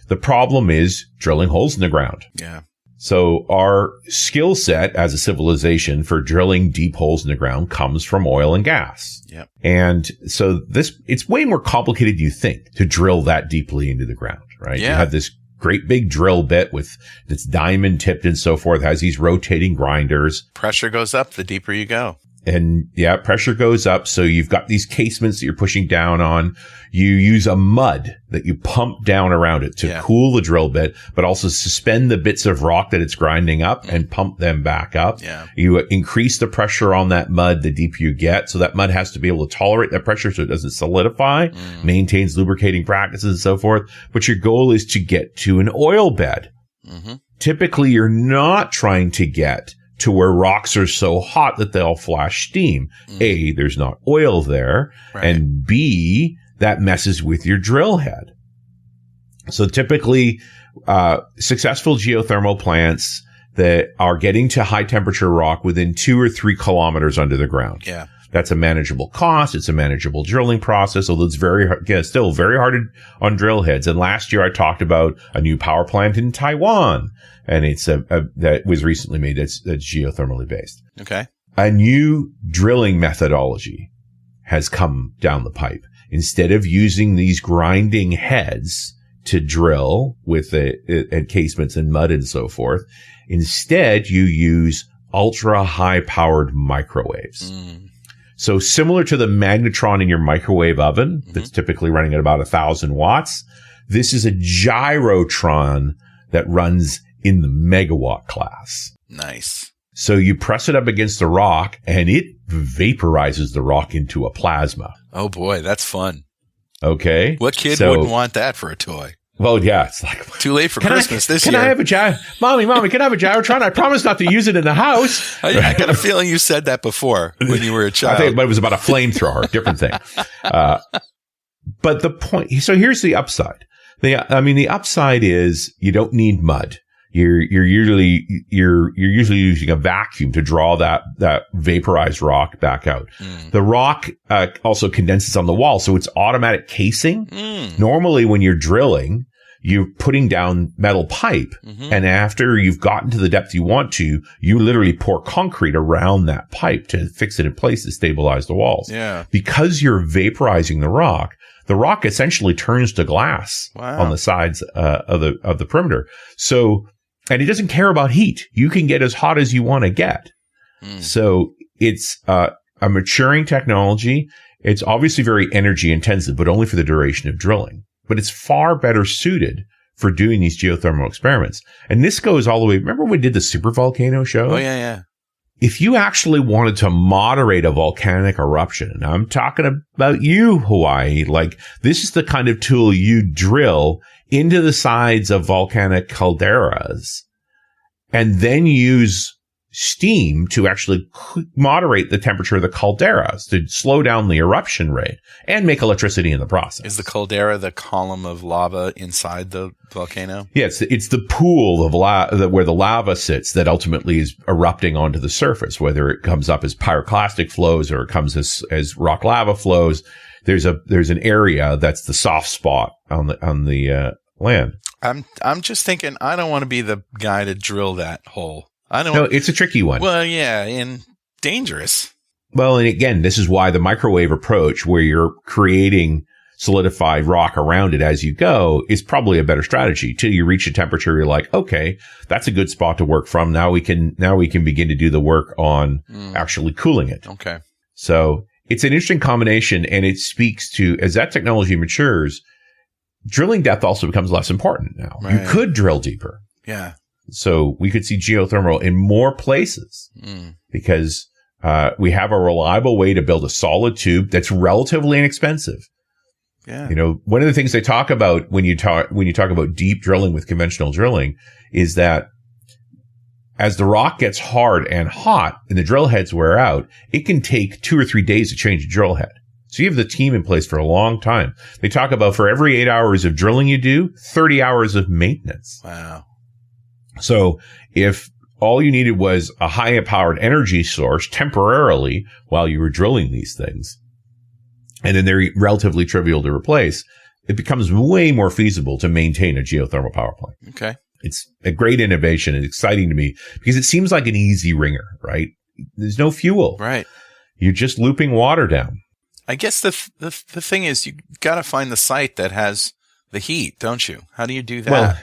S2: The problem is drilling holes in the ground.
S1: Yeah.
S2: So our skill set as a civilization for drilling deep holes in the ground comes from oil and gas.
S1: Yep.
S2: And so it's way more complicated than you think to drill that deeply into the ground, right?
S1: Yeah.
S2: You have this great big drill bit that's diamond tipped and so forth, has these rotating grinders.
S1: Pressure goes up the deeper you go.
S2: And pressure goes up. So you've got these casements that you're pushing down on. You use a mud that you pump down around it to cool the drill bit, but also suspend the bits of rock that it's grinding up and pump them back up.
S1: Yeah.
S2: You increase the pressure on that mud the deeper you get. So that mud has to be able to tolerate that pressure so it doesn't solidify, maintains lubricating practices and so forth. But your goal is to get to an oil bed. Typically, you're not trying to get to where rocks are so hot that they'll flash steam. A, there's not oil there.
S1: Right.
S2: And B, that messes with your drill head. So typically, successful geothermal plants that are getting to high temperature rock within 2 or 3 kilometers under the ground.
S1: Yeah.
S2: That's a manageable cost. It's a manageable drilling process, although it's still very hard on drill heads. And last year I talked about a new power plant in Taiwan, and it's that was recently made that's geothermally based.
S1: Okay.
S2: A new drilling methodology has come down the pipe. Instead of using these grinding heads to drill with encasements and mud and so forth, instead you use ultra high powered microwaves. So similar to the magnetron in your microwave oven that's typically running at about 1,000 watts, this is a gyrotron that runs in the megawatt class.
S1: Nice.
S2: So you press it up against the rock and it vaporizes the rock into a plasma.
S1: Oh boy, that's fun.
S2: Okay.
S1: What kid wouldn't want that for a toy?
S2: Well, yeah, it's like
S1: too late for Christmas this year.
S2: Can I have a Mommy, can I have a gyrotron? I promise not to use it in the house.
S1: I got a feeling you said that before when you were a child.
S2: I think it was about a flamethrower, different thing. But the point, so here's the upside. The upside is you don't need mud. You're usually using a vacuum to draw that vaporized rock back out. The rock also condenses on the wall, so it's automatic casing. Normally, when you're drilling, you're putting down metal pipe, and after you've gotten to the depth you want to, you literally pour concrete around that pipe to fix it in place to stabilize the walls.
S1: Yeah.
S2: Because you're vaporizing the rock essentially turns to glass on the sides of the perimeter. So. And it doesn't care about heat. You can get as hot as you want to get. So it's a maturing technology. It's obviously very energy intensive, but only for the duration of drilling. But it's far better suited for doing these geothermal experiments. And this goes all the way. Remember when we did the supervolcano show?
S1: Oh, yeah.
S2: If you actually wanted to moderate a volcanic eruption, and I'm talking about you, Hawaii, like this is the kind of tool you drill into the sides of volcanic calderas and then use steam to actually moderate the temperature of the calderas to slow down the eruption rate and make electricity in the process.
S1: Is the caldera the column of lava inside the volcano?
S2: Yeah, it's the pool of lava where the lava sits that ultimately is erupting onto the surface, whether it comes up as pyroclastic flows or it comes as rock lava flows. There's an area that's the soft spot on the land.
S1: I'm just thinking I don't want to be the guy to drill that hole.
S2: No, it's a tricky one.
S1: Well, yeah, and dangerous.
S2: Well, and again, this is why the microwave approach, where you're creating solidified rock around it as you go, is probably a better strategy. Till you reach a temperature, you're like, okay, that's a good spot to work from. Now we can begin to do the work on actually cooling it.
S1: Okay.
S2: So it's an interesting combination, and it speaks to, as that technology matures, drilling depth also becomes less important now. Right. You could drill deeper.
S1: Yeah.
S2: So we could see geothermal in more places because we have a reliable way to build a solid tube that's relatively inexpensive.
S1: Yeah.
S2: You know, one of the things they talk about when you talk about deep drilling with conventional drilling is that as the rock gets hard and hot and the drill heads wear out, it can take 2 or 3 days to change a drill head. So you have the team in place for a long time. They talk about for every 8 hours of drilling you do, 30 hours of maintenance.
S1: Wow.
S2: So if all you needed was a high powered energy source temporarily while you were drilling these things, and then they're relatively trivial to replace, it becomes way more feasible to maintain a geothermal power plant.
S1: Okay.
S2: It's a great innovation and exciting to me because it seems like an easy ringer, right? There's no fuel.
S1: Right.
S2: You're just looping water down.
S1: I guess the thing is you got to find the site that has the heat, don't you? How do you do that?
S2: Well,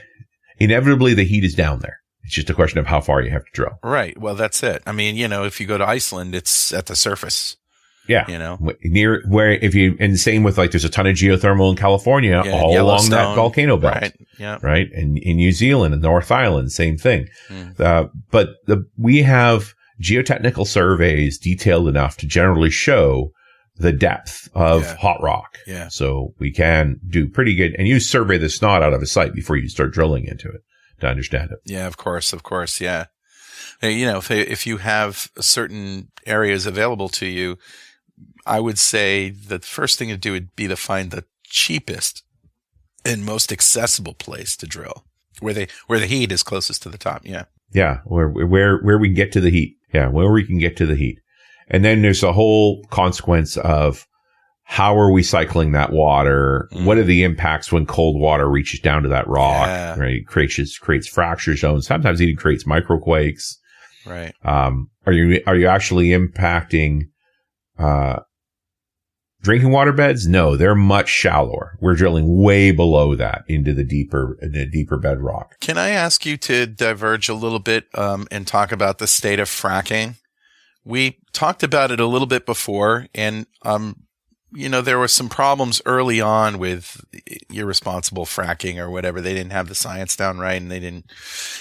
S2: inevitably the heat is down there. It's just a question of how far you have to drill.
S1: Right. Well, that's it. I mean, if you go to Iceland, it's at the surface.
S2: Yeah.
S1: Near
S2: where and same with like there's a ton of geothermal in California all along that volcano belt.
S1: Right. Yeah.
S2: Right. And in New Zealand and North Island, same thing. But we have geotechnical surveys detailed enough to generally show the depth of hot rock. Yeah. So we can do pretty good. And you survey the snot out of a site before you start drilling into it to understand it.
S1: Yeah, of course. Yeah. If you have certain areas available to you, I would say the first thing to do would be to find the cheapest and most accessible place to drill where the heat is closest to the top. Yeah.
S2: Yeah. Where we can get to the heat. Yeah. Where we can get to the heat. And then there's a whole consequence of how are we cycling that water? What are the impacts when cold water reaches down to that rock?
S1: Yeah.
S2: Right, creates fracture zones. Sometimes even creates microquakes.
S1: Right.
S2: Are you actually impacting drinking water beds? No, they're much shallower. We're drilling way below that into the deeper bedrock.
S1: Can I ask you to diverge a little bit and talk about the state of fracking? We talked about it a little bit before, and there were some problems early on with irresponsible fracking or whatever. They didn't have the science down right, and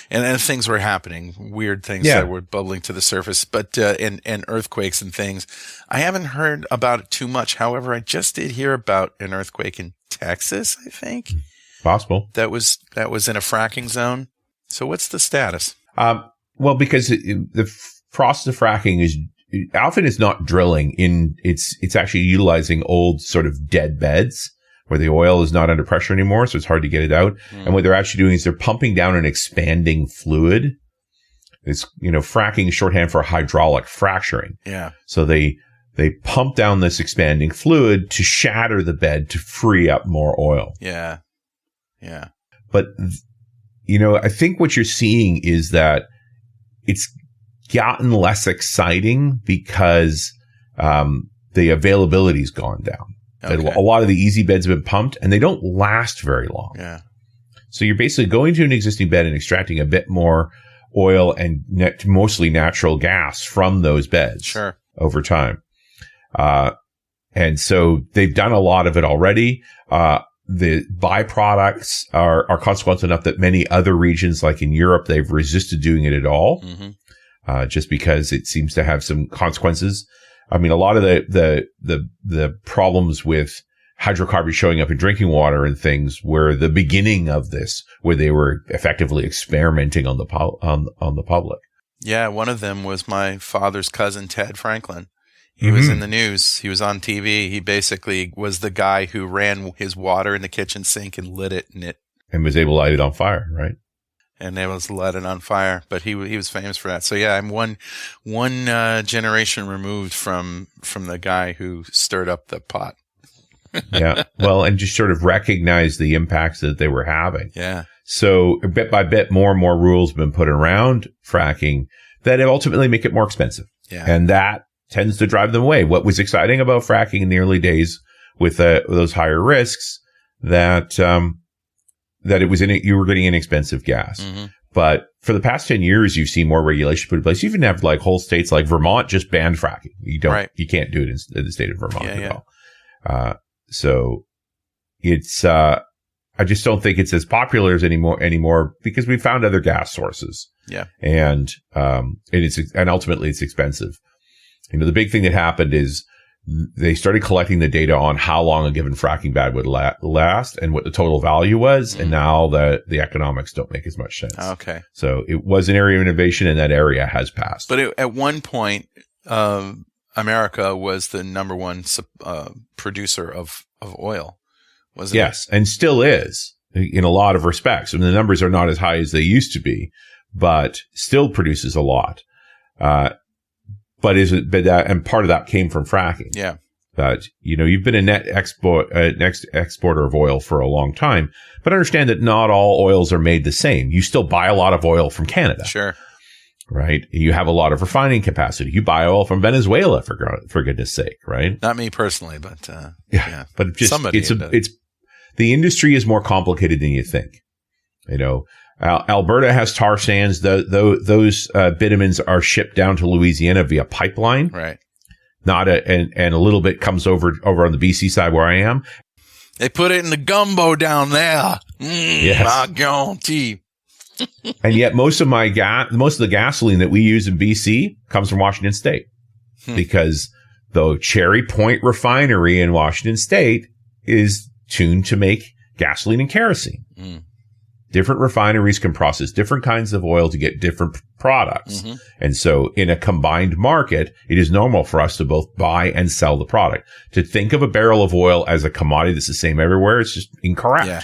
S1: and things were happening, weird things that were bubbling to the surface, but and earthquakes and things. I haven't heard about it too much. However, I just did hear about an earthquake in Texas, I think.
S2: Possible.
S1: That was in a fracking zone. So what's the status?
S2: Well, because the process of fracking is often it's not drilling it's actually utilizing old sort of dead beds where the oil is not under pressure anymore. So it's hard to get it out. And what they're actually doing is they're pumping down an expanding fluid. It's, fracking is shorthand for hydraulic fracturing.
S1: Yeah.
S2: So they pump down this expanding fluid to shatter the bed to free up more oil.
S1: Yeah. Yeah.
S2: But, I think what you're seeing is that it's gotten less exciting because the availability's gone down. Okay. A lot of the easy beds have been pumped, and they don't last very long.
S1: Yeah.
S2: So you're basically going to an existing bed and extracting a bit more oil and mostly natural gas from those beds over time. And so they've done a lot of it already. The byproducts are consequential enough that many other regions, like in Europe, they've resisted doing it at all. Mm-hmm. Just because it seems to have some consequences. I mean, a lot of the problems with hydrocarbons showing up in drinking water and things were the beginning of this, where they were effectively experimenting on the public.
S1: Yeah, one of them was my father's cousin, Ted Franklin. He was in the news. He was on TV. He basically was the guy who ran his water in the kitchen sink and lit it,
S2: and was able to light it on fire, right?
S1: And they was lit it on fire, but he was famous for that. So yeah, I'm one generation removed from the guy who stirred up the pot.
S2: Yeah, well, and just sort of recognize the impacts that they were having.
S1: Yeah.
S2: So bit by bit, more and more rules have been put around fracking that ultimately make it more expensive.
S1: Yeah.
S2: And that tends to drive them away. What was exciting about fracking in the early days with those higher risks that it was you were getting inexpensive gas. Mm-hmm. But for the past 10 years, you've seen more regulation put in place. You even have like whole states like Vermont just banned fracking. You can't do it in the state of Vermont at all. So it's, I just don't think it's as popular as anymore because we found other gas sources.
S1: Yeah.
S2: And ultimately it's expensive. The big thing that happened is they started collecting the data on how long a given fracking bed would last and what the total value was. Mm. And now the economics don't make as much sense.
S1: Okay.
S2: So it was an area of innovation, and that area has passed.
S1: But at one point, America was the number one producer of oil, wasn't it?
S2: Yes, and still is in a lot of respects. I mean, the numbers are not as high as they used to be, but still produces a lot. And part of that came from fracking.
S1: Yeah.
S2: But, you've been a net exporter of oil for a long time, but understand that not all oils are made the same. You still buy a lot of oil from Canada.
S1: Sure.
S2: Right? You have a lot of refining capacity. You buy oil from Venezuela, for goodness sake, right?
S1: Not me personally, but,
S2: yeah. But the industry is more complicated than you think. Alberta has tar sands. Those bitumens are shipped down to Louisiana via pipeline.
S1: Right.
S2: And a little bit comes over on the BC side where I am.
S1: They put it in the gumbo down there.
S2: Yes.
S1: I guarantee.
S2: And yet most of the gasoline that we use in BC comes from Washington State because the Cherry Point refinery in Washington State is tuned to make gasoline and kerosene. Mm. Different refineries can process different kinds of oil to get different products. Mm-hmm. And so in a combined market, it is normal for us to both buy and sell the product. To think of a barrel of oil as a commodity that's the same everywhere is just incorrect. Yeah.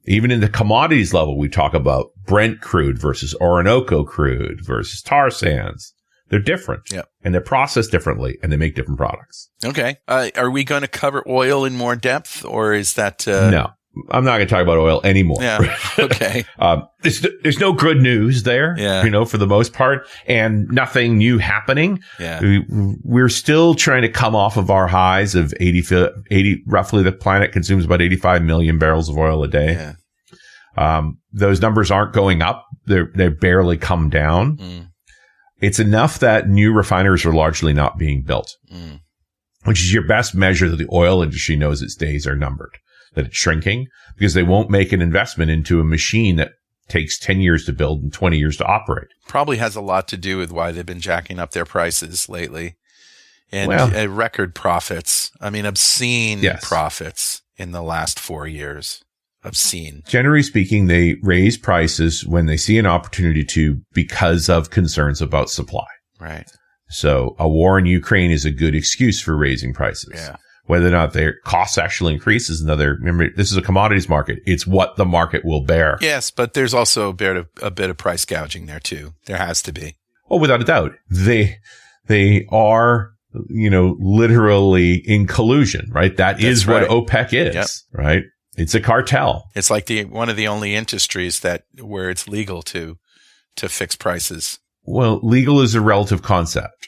S2: Even in the commodities level, we talk about Brent crude versus Orinoco crude versus tar sands. They're different.
S1: Yep.
S2: And they're processed differently, and they make different products.
S1: Okay. Are we going to cover oil in more depth, or is that...
S2: No. I'm not going to talk about oil anymore.
S1: Yeah. Okay.
S2: There's no good news there, for the most part, and nothing new happening.
S1: Yeah.
S2: We're still trying to come off of our highs of 80, roughly the planet consumes about 85 million barrels of oil a day.
S1: Yeah.
S2: Those numbers aren't going up. They barely come down. It's enough that new refineries are largely not being built, which is your best measure that the oil industry knows its days are numbered, that it's shrinking, because they won't make an investment into a machine that takes 10 years to build and 20 years to operate.
S1: Probably has a lot to do with why they've been jacking up their prices lately. And record profits. I mean, obscene profits in the last 4 years. Obscene.
S2: Generally speaking, they raise prices when they see an opportunity to, because of concerns about supply.
S1: Right.
S2: So a war in Ukraine is a good excuse for raising prices.
S1: Yeah.
S2: Whether or not their costs actually increase is another. Remember, this is a commodities market. It's what the market will bear.
S1: Yes, but there's also a bit of price gouging there too. There has to be.
S2: Oh, without a doubt. They are, literally in collusion, right? That's is what OPEC is, right? It's a cartel.
S1: It's like one of the only industries where it's legal to fix prices.
S2: Well, legal is a relative concept,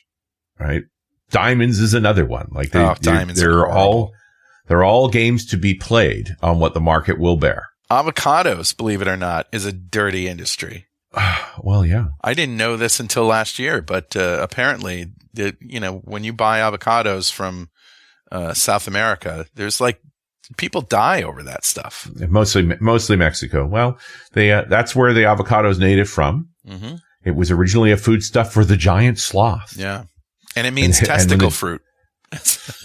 S2: right? Diamonds is another one. Like
S1: diamonds
S2: they're all games to be played on what the market will bear.
S1: Avocados, believe it or not, is a dirty industry.
S2: Well, yeah.
S1: I didn't know this until last year, but apparently, when you buy avocados from South America, there's people die over that stuff.
S2: Mostly Mexico. Well, that's where the avocado is native from. Mm-hmm. It was originally a foodstuff for the giant sloth.
S1: Yeah. And it means testicle fruit.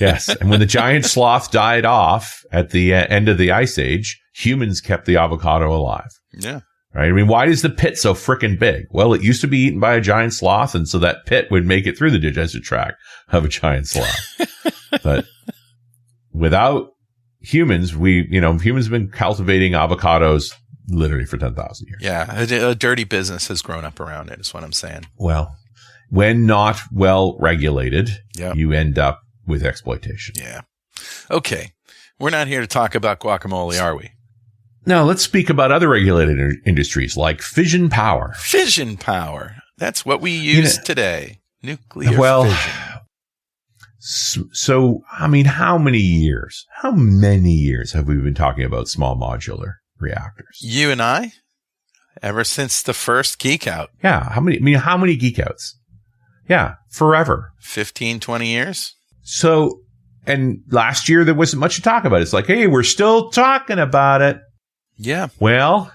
S2: Yes. And when the giant sloth died off at the end of the Ice Age, humans kept the avocado alive.
S1: Yeah.
S2: Right? I mean, why is the pit so frickin' big? Well, it used to be eaten by a giant sloth, and so that pit would make it through the digestive tract of a giant sloth. But without humans, humans have been cultivating avocados literally for 10,000 years.
S1: Yeah. A dirty business has grown up around it, is what I'm saying.
S2: Well, when not well regulated, you end up with exploitation.
S1: Yeah. Okay. We're not here to talk about guacamole, are we?
S2: No, let's speak about other regulated industries like fission power.
S1: Fission power. That's what we use today. Nuclear fission.
S2: So, I mean, how many years have we been talking about small modular reactors?
S1: You and I? Ever since the first Geek Out.
S2: Yeah. How many Geek Outs? Yeah. Forever.
S1: 15, 20 years.
S2: So, and last year there wasn't much to talk about. It's like, hey, we're still talking about it.
S1: Yeah.
S2: Well,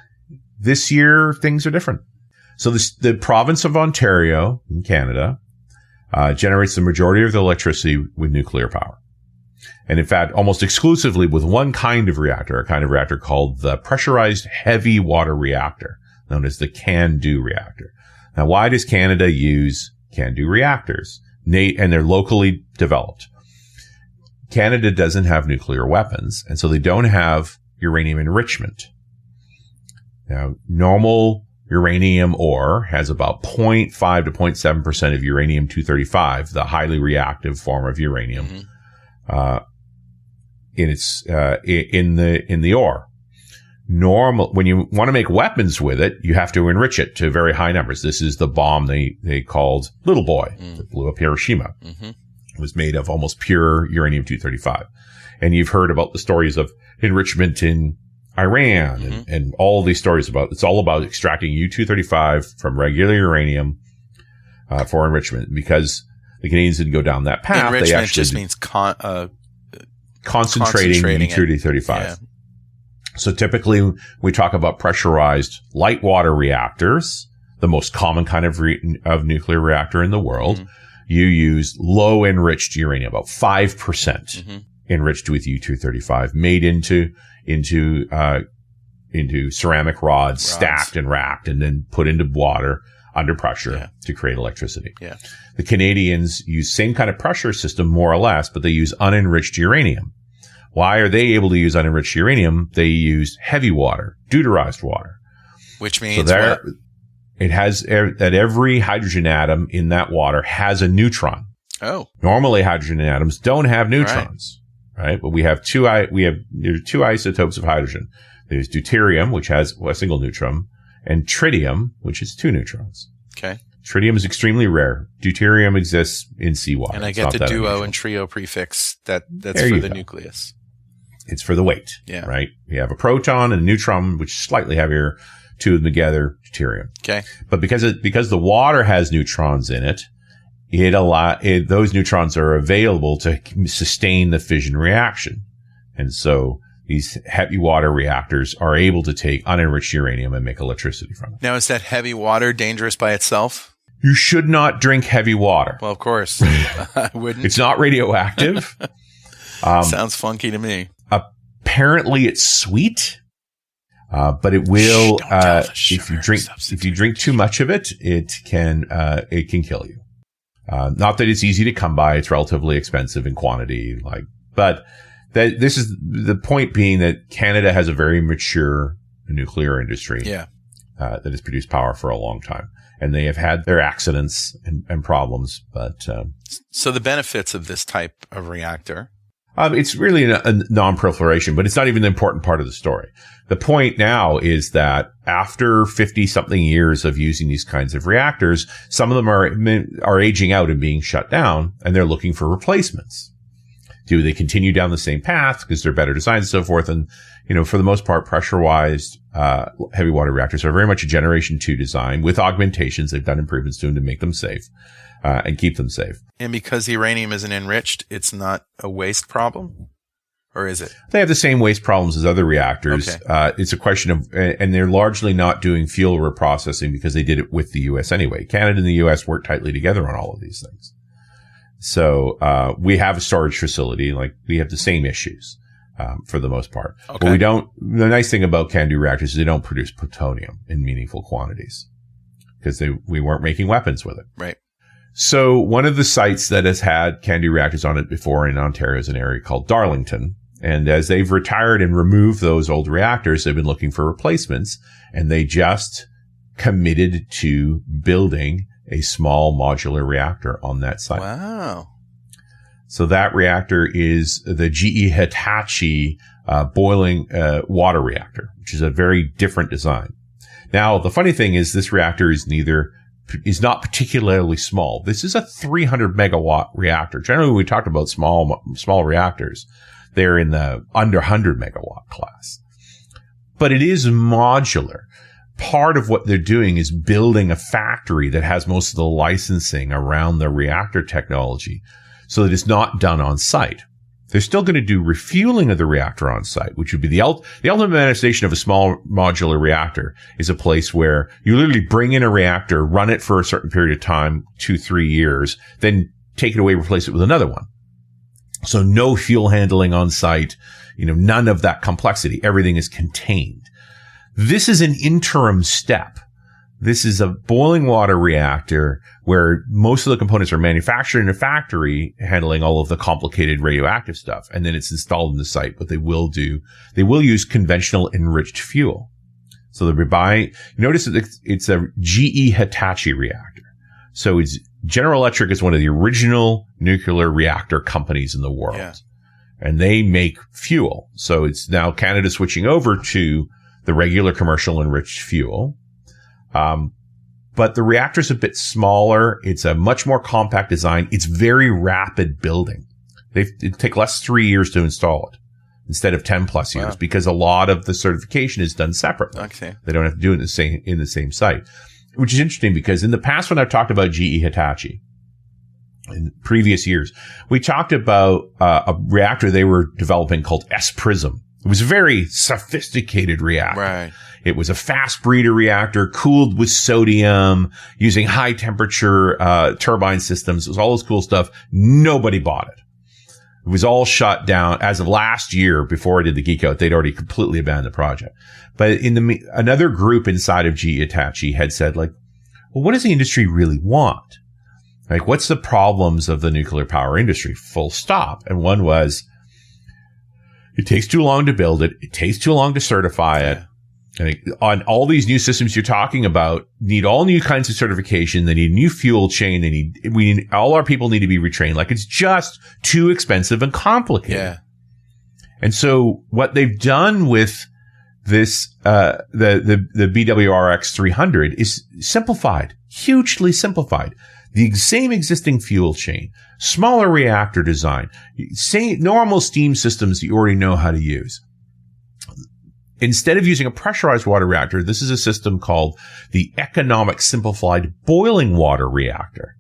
S2: this year things are different. So the province of Ontario in Canada generates the majority of the electricity with nuclear power. And in fact, almost exclusively with one kind of reactor, a kind of reactor called the pressurized heavy water reactor, known as the CANDU reactor. Now, why does Canada use CANDU reactors? And they're locally developed. Canada doesn't have nuclear weapons, and so they don't have uranium enrichment. Now, normal uranium ore has about 0.5 to 0.7% of uranium-235, the highly reactive form of uranium, in the ore. When you want to make weapons with it, you have to enrich it to very high numbers. This is the bomb they called Little Boy that blew up Hiroshima. Mm-hmm. It was made of almost pure uranium-235. And you've heard about the stories of enrichment in Iran and all these stories it's all about extracting U-235 from regular uranium for enrichment, because the Canadians didn't go down that path.
S1: Enrichment just means
S2: concentrating U-235. Yeah. So typically we talk about pressurized light water reactors, the most common kind of nuclear reactor in the world. Mm-hmm. You use low enriched uranium, about 5% enriched with U-235, made into ceramic rods, stacked and racked, and then put into water under pressure to create electricity. Yeah. The Canadians use same kind of pressure system, more or less, but they use unenriched uranium. Why are they able to use unenriched uranium? They use heavy water, deuterized water.
S1: Which means what?
S2: It has that every hydrogen atom in that water has a neutron.
S1: Oh.
S2: Normally hydrogen atoms don't have neutrons, right? But there are two isotopes of hydrogen. There's deuterium, which has a single neutron, and tritium, which is 2 neutrons.
S1: Okay.
S2: Tritium is extremely rare. Deuterium exists in seawater.
S1: And I get the duo and trio prefix that's
S2: there
S1: for the nucleus.
S2: It's for the weight, right? You have a proton and a neutron, which is slightly heavier, 2 of them together, deuterium.
S1: Okay.
S2: But because the water has neutrons in it, those neutrons are available to sustain the fission reaction. And so these heavy water reactors are able to take unenriched uranium and make electricity from it.
S1: Now, is that heavy water dangerous by itself?
S2: You should not drink heavy water.
S1: Well, of course. I wouldn't.
S2: It's not radioactive.
S1: Sounds funky to me.
S2: Apparently it's sweet. But it will, if you drink too much of it, it can kill you. Not that it's easy to come by. It's relatively expensive in quantity, but this is the point being that Canada has a very mature nuclear industry.
S1: Yeah.
S2: That has produced power for a long time, and they have had their accidents and problems, but,
S1: so the benefits of this type of reactor.
S2: It's really a non-proliferation, but it's not even the important part of the story. The point now is that after 50-something years of using these kinds of reactors, some of them are aging out and being shut down, and they're looking for replacements. Do they continue down the same path because they're better designed and so forth? And, for the most part, pressurized heavy water reactors are very much a Generation 2 design with augmentations. They've done improvements to them to make them safe. And keep them safe.
S1: And because the uranium isn't enriched, it's not a waste problem? Or is it?
S2: They have the same waste problems as other reactors. Okay. It's a question of, and they're largely not doing fuel reprocessing because they did it with the U.S. anyway. Canada and the U.S. work tightly together on all of these things. So, we have a storage facility, we have the same issues, for the most part.
S1: Okay.
S2: But the nice thing about CANDU reactors is they don't produce plutonium in meaningful quantities because we weren't making weapons with it.
S1: Right.
S2: So one of the sites that has had CANDU reactors on it before in Ontario is an area called Darlington. And as they've retired and removed those old reactors, they've been looking for replacements, and they just committed to building a small modular reactor on that site.
S1: Wow.
S2: So that reactor is the GE Hitachi boiling water reactor, which is a very different design. Now, the funny thing is this reactor is not particularly small. This is a 300 megawatt reactor. Generally, when we talked about small reactors, they're in the under 100 megawatt class. But it is modular. Part of what they're doing is building a factory that has most of the licensing around the reactor technology so that it's not done on site. They're still going to do refueling of the reactor on site, which would be the ultimate manifestation of a small modular reactor is a place where you literally bring in a reactor, run it for a certain period of time, 2-3 years, then take it away, replace it with another one. So no fuel handling on site, none of that complexity. Everything is contained. This is an interim step. This is a boiling water reactor where most of the components are manufactured in a factory handling all of the complicated radioactive stuff. And then it's installed in the site. But they will use conventional enriched fuel. So notice that it's a GE Hitachi reactor. So General Electric is one of the original nuclear reactor companies in the world. Yeah. And they make fuel. So it's now Canada switching over to the regular commercial enriched fuel. But the reactor's a bit smaller. It's a much more compact design. It's very rapid building. It take less 3 years to install it instead of 10 plus years because a lot of the certification is done separately.
S1: Okay. They
S2: don't have to do it in the same site, which is interesting because in the past when I've talked about GE Hitachi in previous years, we talked about a reactor they were developing called S-Prism. It was a very sophisticated reactor.
S1: Right.
S2: It was a fast breeder reactor cooled with sodium using high temperature turbine systems. It was all this cool stuff. Nobody bought it. It was all shut down as of last year. Before I did the Geek Out, they'd already completely abandoned the project. But another group inside of GE Hitachi had said, well, what does the industry really want? What's the problems of the nuclear power industry? Full stop. And one was, it takes too long to build it. It takes too long to certify it. On all these new systems you're talking about, need all new kinds of certification. They need a new fuel chain. All our people need to be retrained. Like, it's just too expensive and complicated.
S1: Yeah.
S2: And so what they've done with this, the BWRX 300 is simplified, hugely simplified. The same existing fuel chain, smaller reactor design, same normal steam systems that you already know how to use. Instead of using a pressurized water reactor, this is a system called the Economic Simplified Boiling Water Reactor.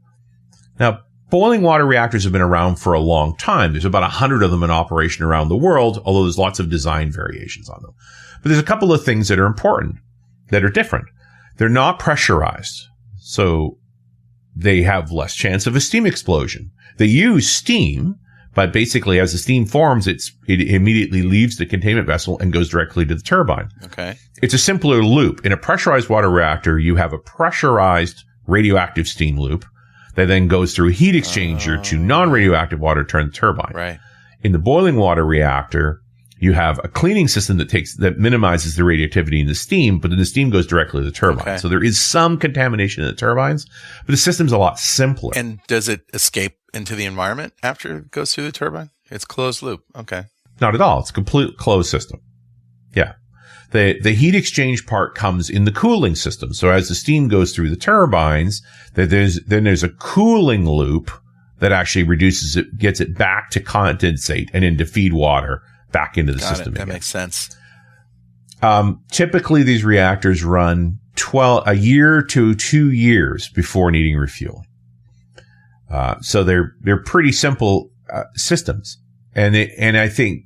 S2: Now, boiling water reactors have been around for a long time. There's about 100 of them in operation around the world, although there's lots of design variations on them. But there's a couple of things that are important, that are different. They're not pressurized, so they have less chance of a steam explosion. They use steam, but basically, as the steam forms, it immediately leaves the containment vessel and goes directly to the turbine.
S1: Okay.
S2: It's a simpler loop. In a pressurized water reactor, you have a pressurized radioactive steam loop that then goes through a heat exchanger to non-radioactive water to turn the turbine.
S1: Right.
S2: In the boiling water reactor, you have a cleaning system that minimizes the radioactivity in the steam, but then the steam goes directly to the turbine. Okay. So there is some contamination in the turbines, but the system's a lot simpler.
S1: And does it escape into the environment after it goes through the turbine? It's closed loop. Okay.
S2: Not at all. It's a complete closed system. Yeah. The heat exchange part comes in the cooling system. So as the steam goes through the turbines, there's a cooling loop that actually reduces it, gets it back to condensate and into feed water back into the system again.
S1: That makes sense.
S2: Typically, these reactors run a year to 2 years before needing refueling. So they're pretty simple systems, and I think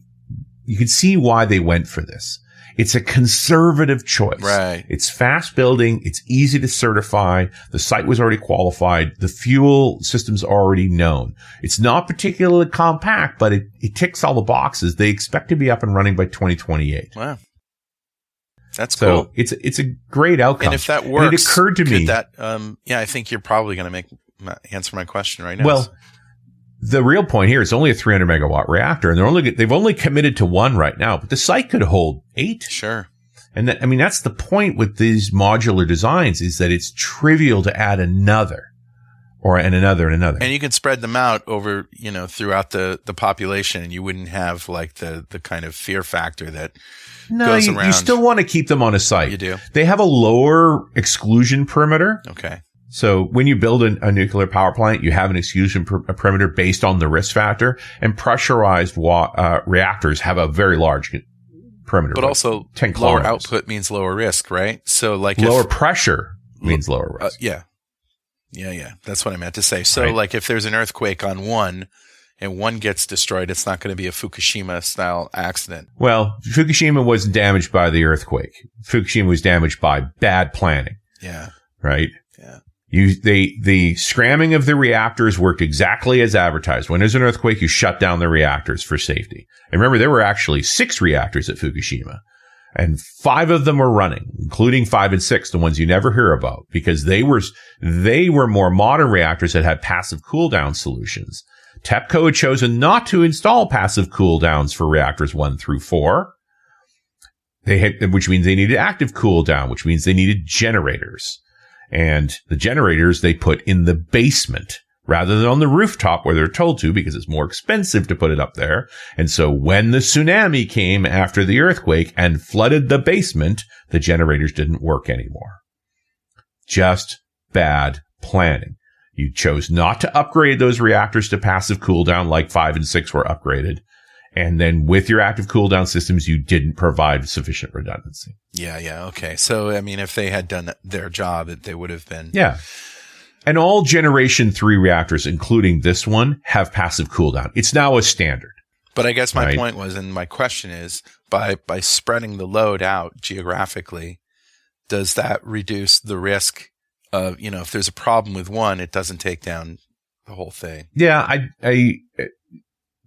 S2: you can see why they went for this. It's a conservative choice.
S1: Right.
S2: It's fast building. It's easy to certify. The site was already qualified. The fuel system's already known. It's not particularly compact, but it ticks all the boxes. They expect to be up and running by 2028.
S1: Wow. That's
S2: so
S1: cool.
S2: It's a great outcome.
S1: And if that works,
S2: and it occurred to me
S1: that, I think you're probably going to answer my question right now.
S2: Well, the real point here is only a 300 megawatt reactor, and they've only committed to one right now, but the site could hold 8.
S1: Sure.
S2: And that's the point with these modular designs, is that it's trivial to add another and another.
S1: And you can spread them out over, throughout the population, and you wouldn't have like the kind of fear factor that goes around.
S2: You still want to keep them on a site.
S1: You do.
S2: They have a lower exclusion perimeter.
S1: Okay.
S2: So when you build a nuclear power plant, you have an exclusion perimeter based on the risk factor, and pressurized reactors have a very large perimeter.
S1: But also
S2: 10
S1: lower
S2: kilometers.
S1: output means lower risk, right? So like
S2: lower pressure means lower risk.
S1: Yeah. That's what I meant to say. So like if there's an earthquake on one and one gets destroyed, it's not going to be a Fukushima style accident.
S2: Well, Fukushima wasn't damaged by the earthquake. Fukushima was damaged by bad planning.
S1: Yeah.
S2: Right?
S1: Yeah.
S2: The scramming of the reactors worked exactly as advertised. When there's an earthquake, you shut down the reactors for safety. And remember, there were actually 6 reactors at Fukushima, and 5 of them were running, including 5 and 6, the ones you never hear about, because they were more modern reactors that had passive cool down solutions. TEPCO had chosen not to install passive cool downs for reactors 1 through 4. Which means they needed active cool down, which means they needed generators. And the generators they put in the basement rather than on the rooftop where they're told to, because it's more expensive to put it up there. And so when the tsunami came after the earthquake and flooded the basement, the generators didn't work anymore. Just bad planning. You chose not to upgrade those reactors to passive cool down like 5 and 6 were upgraded. And then with your active cool down systems, you didn't provide sufficient redundancy.
S1: Yeah. Okay. So, if they had done their job, they would have been.
S2: Yeah. And all generation 3 reactors, including this one, have passive cool down. It's now a standard.
S1: But I guess my point was, and my question is, by spreading the load out geographically, does that reduce the risk of, if there's a problem with one, it doesn't take down the whole thing?
S2: Yeah.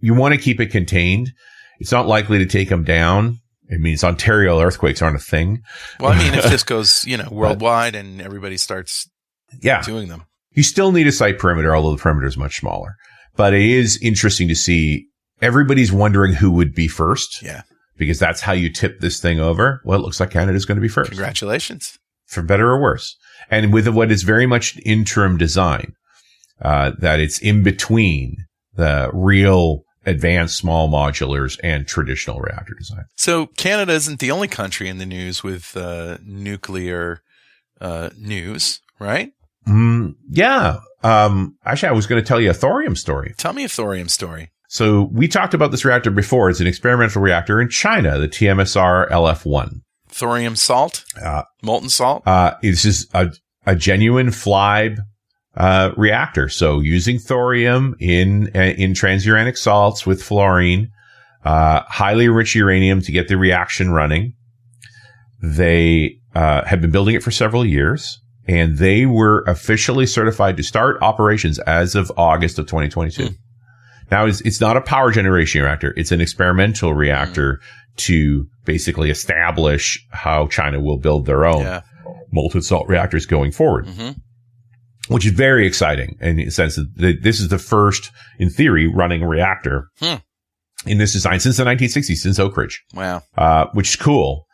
S2: You want to keep it contained. It's not likely to take them down. It means Ontario earthquakes aren't a thing.
S1: Well, if this goes, worldwide and everybody starts doing them.
S2: You still need a site perimeter, although the perimeter is much smaller. But it is interesting to see everybody's wondering who would be first.
S1: Yeah.
S2: because that's how you tip this thing over. Well, it looks like Canada's going to be first.
S1: Congratulations.
S2: For better or worse. And with what is very much interim design, that it's in between the real advanced small modulars and traditional reactor design.
S1: So Canada isn't the only country in the news with nuclear news, right?
S2: Yeah. Actually, I was going to tell you a thorium story.
S1: Tell me a thorium story.
S2: So we talked about this reactor before. It's an experimental reactor in China, the TMSR LF1.
S1: Thorium salt? Molten salt?
S2: This is a genuine FLIBE reactor. So using thorium in transuranic salts with fluorine, highly enriched uranium to get the reaction running. They have been building it for several years, and they were officially certified to start operations as of August of 2022. Now, it's not a power generation reactor. It's an experimental reactor to basically establish how China will build their own molten salt reactors going forward, which is very exciting in the sense that this is the first, in theory, running reactor in this design since the 1960s, since Oak Ridge.
S1: Wow.
S2: Which is cool.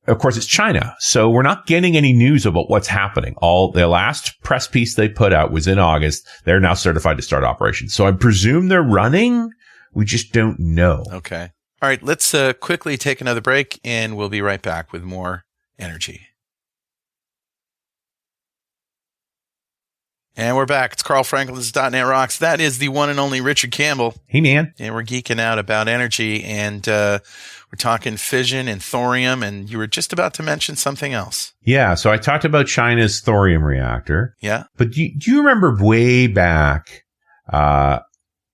S2: Of course, it's China, so we're not getting any news about what's happening. The last press piece they put out was in August. They're now certified to start operations. So I presume they're running. We just don't know.
S1: Okay. All right. Let's quickly take another break, and we'll be right back with more energy. And we're back. It's Carl Franklin's .NET Rocks. That is the one and only Richard Campbell.
S2: Hey, man.
S1: And we're geeking out about energy, and we're talking fission and thorium, and you were just about to mention something else.
S2: Yeah, so I talked about China's thorium reactor.
S1: Yeah.
S2: But do you remember way back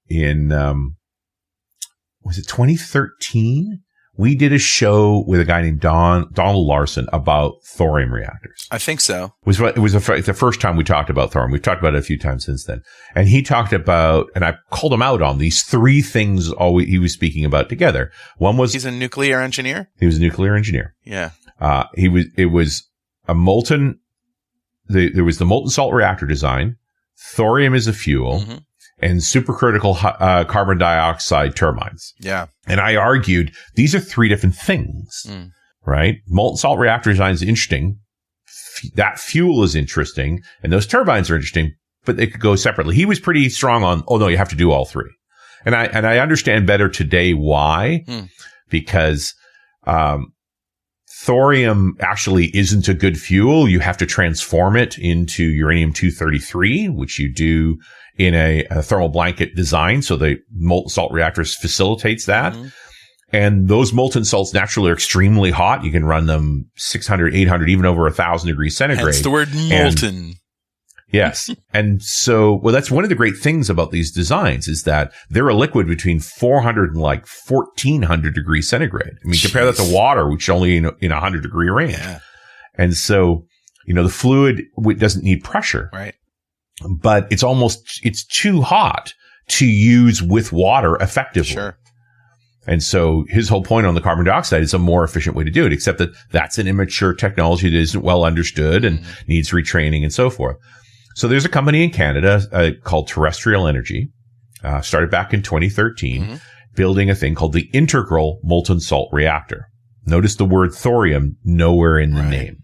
S2: in, was it 2013? We did a show with a guy named Donald Larson about thorium reactors.
S1: I think so.
S2: It was the first time we talked about thorium. We've talked about it a few times since then. And he talked about, and I called him out on these three things he was speaking about together. One was...
S1: He's a nuclear engineer?
S2: He was a nuclear engineer.
S1: Yeah.
S2: It was a molten... There was the molten salt reactor design. Thorium is a fuel. And supercritical carbon dioxide turbines.
S1: Yeah.
S2: And I argued these are three different things, right? Molten salt reactor design is interesting. That fuel is interesting. And those turbines are interesting, but they could go separately. He was pretty strong on, oh, no, you have to do all three. And I understand better today why, because thorium actually isn't a good fuel. You have to transform it into uranium-233, which you do in a thermal blanket design. So the molten salt reactors facilitates that. And those molten salts naturally are extremely hot. You can run them 600, 800, even over 1,000 degrees centigrade.
S1: Hence the word molten.
S2: Yes. And so, well, that's one of the great things about these designs is that they're a liquid between 400 and like 1,400 degrees centigrade. I mean, compare that to water, which is only in a 100 degree range.
S1: Yeah.
S2: And so, the fluid doesn't need pressure.
S1: Right.
S2: But it's too hot to use with water effectively.
S1: Sure.
S2: And so his whole point on the carbon dioxide is a more efficient way to do it, except that that's an immature technology that isn't well understood and needs retraining and so forth. So there's a company in Canada called Terrestrial Energy, started back in 2013, building a thing called the Integral Molten Salt Reactor. Notice the word thorium nowhere in the name.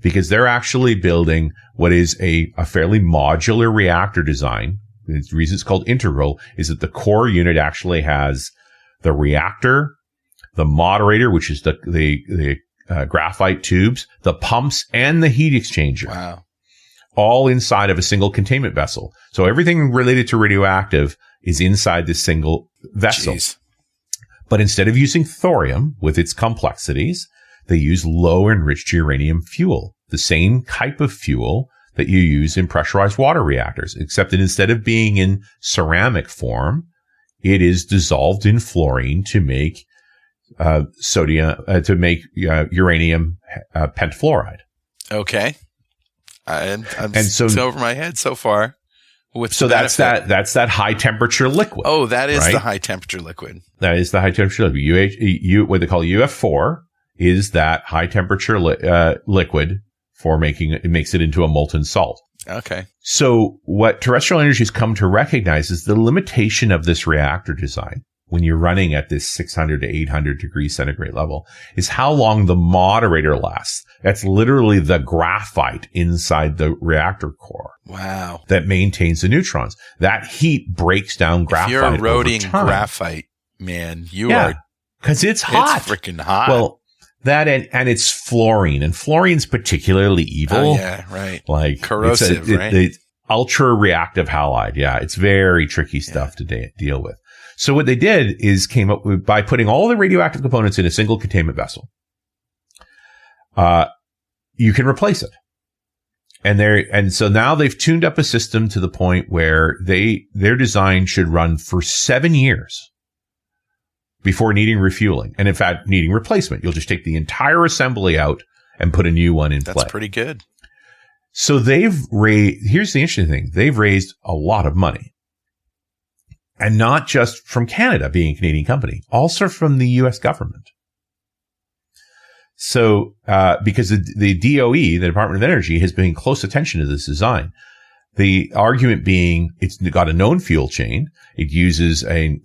S2: Because they're actually building what is a fairly modular reactor design. The reason it's called integral is that the core unit actually has the reactor, the moderator, which is the graphite tubes, the pumps, and the heat exchanger.
S1: Wow.
S2: All inside of a single containment vessel. So everything related to radioactive is inside this single vessel. Jeez. But instead of using thorium with its complexities, they use low enriched uranium fuel, the same type of fuel that you use in pressurized water reactors, except that instead of being in ceramic form, it is dissolved in fluorine to make uranium pentafluoride.
S1: Okay, it's over my head so far.
S2: That's that high temperature liquid.
S1: Oh, that is the high temperature liquid.
S2: That is the high temperature liquid. What they call UF4 is that high temperature liquid for it makes it into a molten salt.
S1: Okay.
S2: So what Terrestrial Energy has come to recognize is the limitation of this reactor design, when you're running at this 600 to 800 degrees centigrade level is how long the moderator lasts. That's literally the graphite inside the reactor core.
S1: Wow.
S2: That maintains the neutrons. That heat breaks down graphite.
S1: If you're eroding
S2: over time.
S1: graphite, man, you are.
S2: Because it's hot.
S1: It's freaking hot.
S2: Well, that and it's fluorine, and fluorine's particularly evil.
S1: Oh, yeah, right.
S2: Like
S1: corrosive, right?
S2: It's ultra reactive halide. Yeah, it's very tricky stuff to deal with. So what they did is came up with, by putting all the radioactive components in a single containment vessel, you can replace it. And so now they've tuned up a system to the point where their design should run for 7 years before needing refueling. And in fact, needing replacement. You'll just take the entire assembly out and put a new one in play.
S1: That's pretty good.
S2: So here's the interesting thing. They've raised a lot of money. And not just from Canada being a Canadian company, also from the US government. So, because the DOE, the Department of Energy, has been paying close attention to this design. The argument being it's got a known fuel chain. It uses a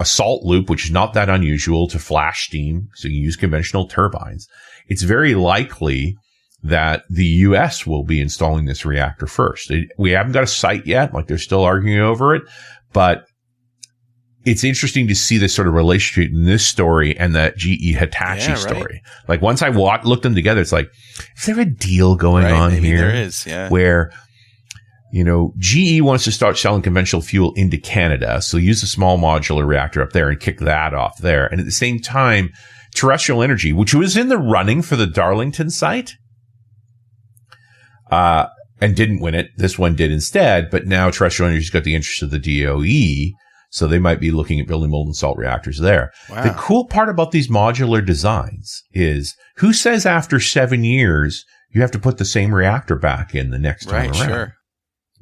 S2: salt loop, which is not that unusual to flash steam. So you use conventional turbines. It's very likely that the U.S. will be installing this reactor first. We haven't got a site yet. Like they're still arguing over it, but it's interesting to see this sort of relationship in this story and the GE Hitachi story. Like once I looked them together, it's like, is there a deal going on
S1: maybe
S2: here?
S1: There is, yeah.
S2: Where, GE wants to start selling conventional fuel into Canada. So use a small modular reactor up there and kick that off there. And at the same time, Terrestrial Energy, which was in the running for the Darlington site, and didn't win it. This one did instead, but now Terrestrial Energy's got the interest of the DOE, so they might be looking at building molten salt reactors there.
S1: Wow.
S2: The cool part about these modular designs is who says after 7 years you have to put the same reactor back in the next time around?
S1: Sure.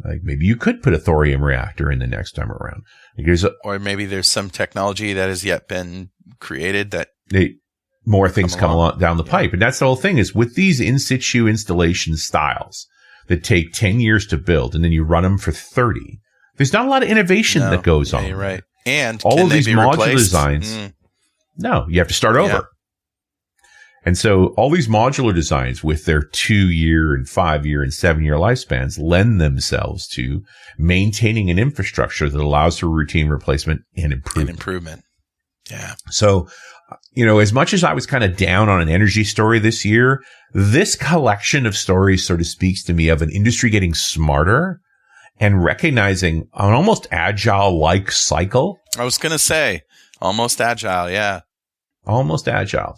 S2: Like maybe you could put a thorium reactor in the next time around.
S1: Or maybe there's some technology that has yet been created that
S2: more things come along down the pipe. And that's the whole thing is with these in situ installation styles that take 10 years to build and then you run them for 30. There's not a lot of innovation that goes on.
S1: You're right. And
S2: all of these modular
S1: replaced?
S2: designs. No, you have to start over. Yeah. And so all these modular designs with their 2-year and 5-year and 7-year lifespans lend themselves to maintaining an infrastructure that allows for routine replacement and improvement.
S1: Yeah.
S2: So, as much as I was kind of down on an energy story this year, this collection of stories sort of speaks to me of an industry getting smarter and recognizing an almost agile-like cycle.
S1: I was going to say, almost agile, yeah.
S2: Almost agile.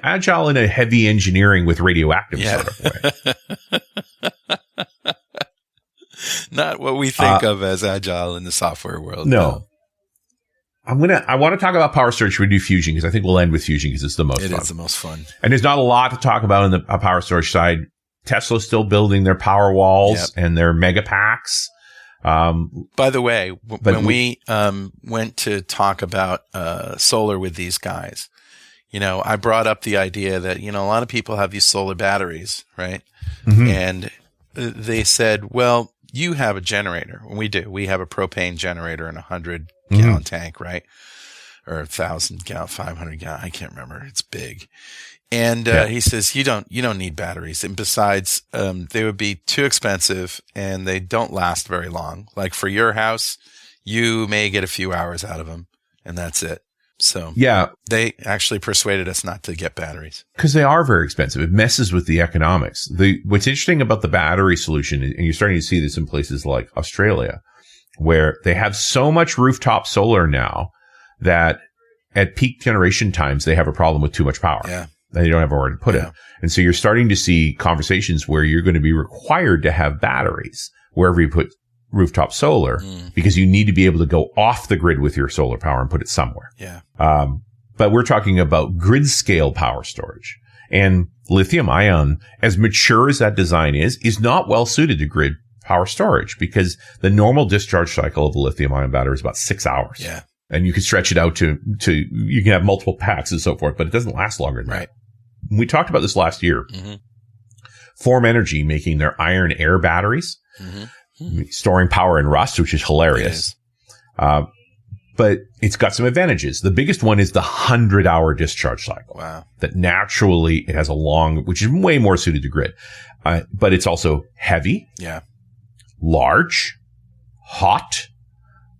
S2: Agile in a heavy engineering with radioactive sort of way.
S1: Not what we think of as agile in the software world.
S2: No. I want to talk about power storage. We do fusion because I think we'll end with fusion because it's the most fun.
S1: It is the most fun. And
S2: there's not a lot to talk about on the power storage side. Tesla's still building their power walls and their mega packs.
S1: By the way, when we went to talk about solar with these guys, I brought up the idea that, a lot of people have these solar batteries, right? Mm-hmm. And they said, well, you have a generator. We do. We have a propane generator in a 100-gallon tank, right? Or 1,000-gallon, 500-gallon. I can't remember. It's big. And he says, you don't need batteries. And besides, they would be too expensive and they don't last very long. Like for your house, you may get a few hours out of them and that's it. So they actually persuaded us not to get batteries.
S2: Because they are very expensive. It messes with the economics. What's interesting about the battery solution, and you're starting to see this in places like Australia, where they have so much rooftop solar now that at peak generation times, they have a problem with too much power.
S1: Yeah.
S2: They don't have where to put it. And so you're starting to see conversations where you're going to be required to have batteries wherever you put rooftop solar because you need to be able to go off the grid with your solar power and put it somewhere.
S1: Yeah.
S2: But we're talking about grid scale power storage. And lithium ion, as mature as that design is not well suited to grid power storage because the normal discharge cycle of a lithium ion battery is about 6 hours.
S1: Yeah. And
S2: you can stretch it out to you can have multiple packs and so forth, but it doesn't last longer than that. We talked about this last year. Mm-hmm. Form Energy making their iron air batteries, storing power in rust, which is hilarious. But but it's got some advantages. The biggest one is the 100-hour discharge cycle.
S1: Wow.
S2: That naturally it has a long, which is way more suited to grid. But it's also heavy.
S1: Yeah.
S2: Large, hot,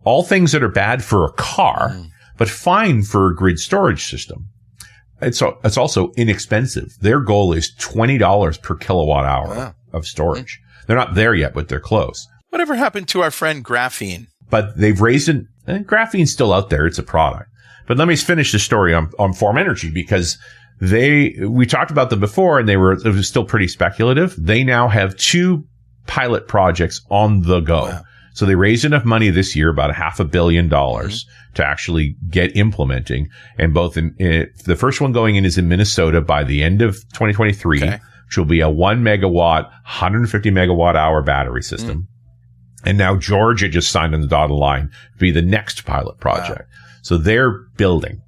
S2: all things that are bad for a car, but fine for a grid storage system. It's also inexpensive. Their goal is $20 per kilowatt hour of storage. They're not there yet, but they're close.
S1: Whatever happened to our friend graphene?
S2: But they've raised it. Graphene's still out there. It's a product. But let me finish the story on Form Energy, because we talked about them before and it was still pretty speculative. They now have 2 pilot projects on the go. Wow. So they raised enough money this year, about $500 million, to actually get implementing. And both the first one going in is in Minnesota by the end of 2023, which will be a 1 megawatt, 150 megawatt hour battery system. And now Georgia just signed on the dotted line to be the next pilot project. Wow. So they're building.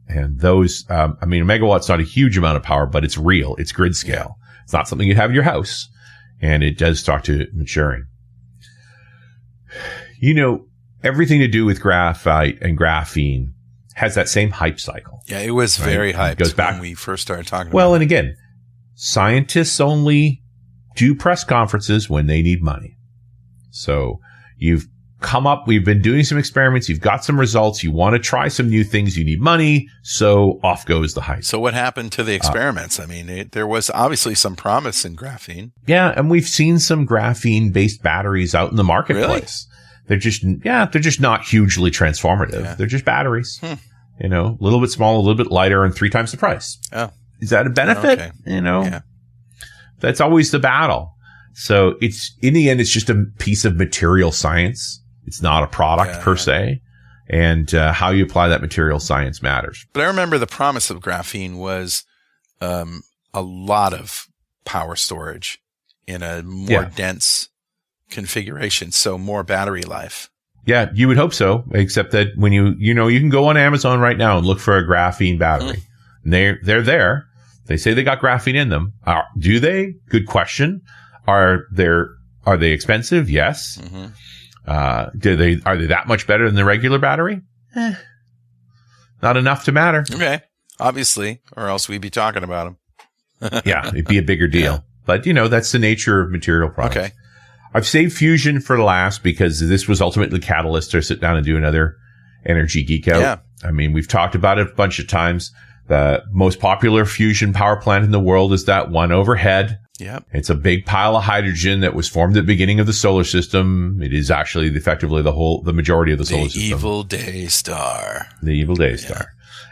S2: And those, a megawatt's not a huge amount of power, but it's real. It's grid scale. Yeah. It's not something you have in your house. And it does talk to maturing. Everything to do with graphite and graphene has that same hype cycle.
S1: Yeah, it was very hyped. It goes back when we first started talking about it.
S2: Well, and again, scientists only do press conferences when they need money. So we've been doing some experiments, you've got some results, you want to try some new things, you need money, so off goes the hype.
S1: So what happened to the experiments? there was obviously some promise in graphene.
S2: Yeah, and we've seen some graphene-based batteries out in the marketplace. Really? They're just not hugely transformative. Yeah. They're just batteries. A little bit smaller, a little bit lighter, and 3 times the price. Oh. Is that a benefit? Okay. Yeah. That's always the battle. So in the end, it's just a piece of material science. It's not a product per se. And how you apply that material science matters.
S1: But I remember the promise of graphene was a lot of power storage in a more dense configuration, so more battery life.
S2: Yeah, you would hope so, except that when you can go on Amazon right now and look for a graphene battery. And they're there. They say they got graphene in them. Do they? Good question. Are they expensive? Yes. Mm-hmm. Are they that much better than the regular battery? Not enough to matter.
S1: Okay. Obviously, or else we'd be talking about them.
S2: Yeah, it'd be a bigger deal. Yeah. But, that's the nature of material products. Okay. I've saved fusion for last because this was ultimately the catalyst to sit down and do another Energy Geek Out. Yeah. We've talked about it a bunch of times. The most popular fusion power plant in the world is that one overhead. Yep. It's a big pile of hydrogen that was formed at the beginning of the solar system. It is actually effectively the majority of the solar system.
S1: The evil day star.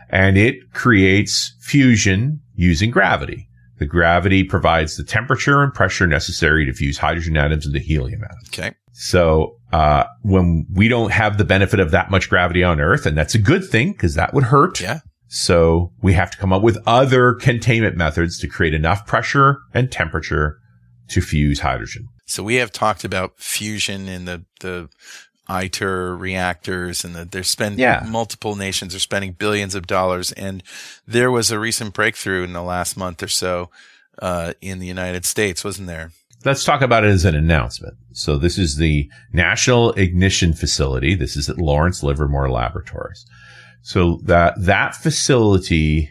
S2: And it creates fusion using gravity. The gravity provides the temperature and pressure necessary to fuse hydrogen atoms into helium atoms.
S1: Okay.
S2: So, when we don't have the benefit of that much gravity on Earth, and that's a good thing because that would hurt.
S1: Yeah.
S2: So we have to come up with other containment methods to create enough pressure and temperature to fuse hydrogen.
S1: So we have talked about fusion in the ITER reactors, and multiple nations are spending billions of dollars. And there was a recent breakthrough in the last month or so in the United States, wasn't there?
S2: Let's talk about it as an announcement. So this is the National Ignition Facility. This is at Lawrence Livermore Laboratories. So that facility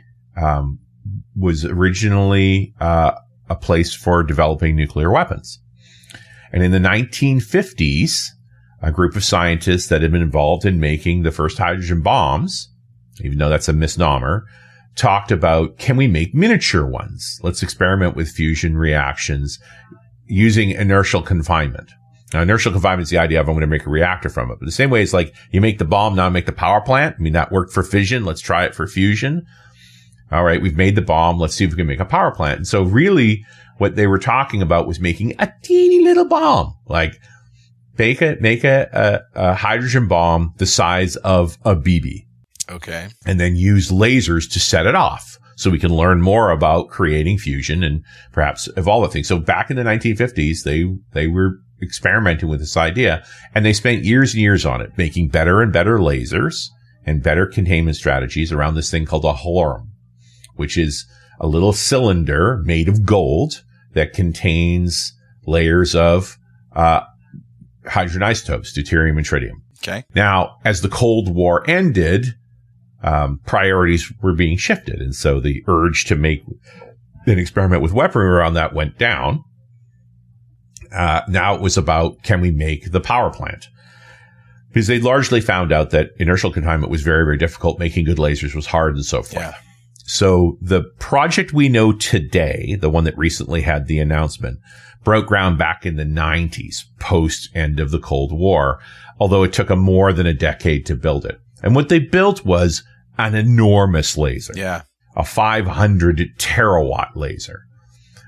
S2: was originally a place for developing nuclear weapons. And in the 1950s, a group of scientists that had been involved in making the first hydrogen bombs, even though that's a misnomer, talked about, can we make miniature ones? Let's experiment with fusion reactions using inertial confinement. Now, inertial confinement is the idea of I'm going to make a reactor from it. But the same way it's like you make the bomb, now make the power plant. That worked for fission. Let's try it for fusion. All right, we've made the bomb. Let's see if we can make a power plant. And so really what they were talking about was making a teeny little bomb. Like make a hydrogen bomb the size of a BB.
S1: Okay.
S2: And then use lasers to set it off. So we can learn more about creating fusion and perhaps evolve the thing. So back in the 1950s, they were experimenting with this idea, and they spent years and years on it, making better and better lasers and better containment strategies around this thing called a holorum, which is a little cylinder made of gold that contains layers of hydrogen isotopes, deuterium and tritium.
S1: Okay.
S2: Now, as the Cold War ended, priorities were being shifted. And so the urge to make an experiment with weaponry around that went down. Now it was about, can we make the power plant? Because they largely found out that inertial confinement was very, very difficult. Making good lasers was hard and so forth.
S1: Yeah.
S2: So the project we know today, the one that recently had the announcement, broke ground back in the 90s, post end of the Cold War, although it took them more than a decade to build it. And what they built was an enormous laser.
S1: Yeah.
S2: A 500 terawatt laser,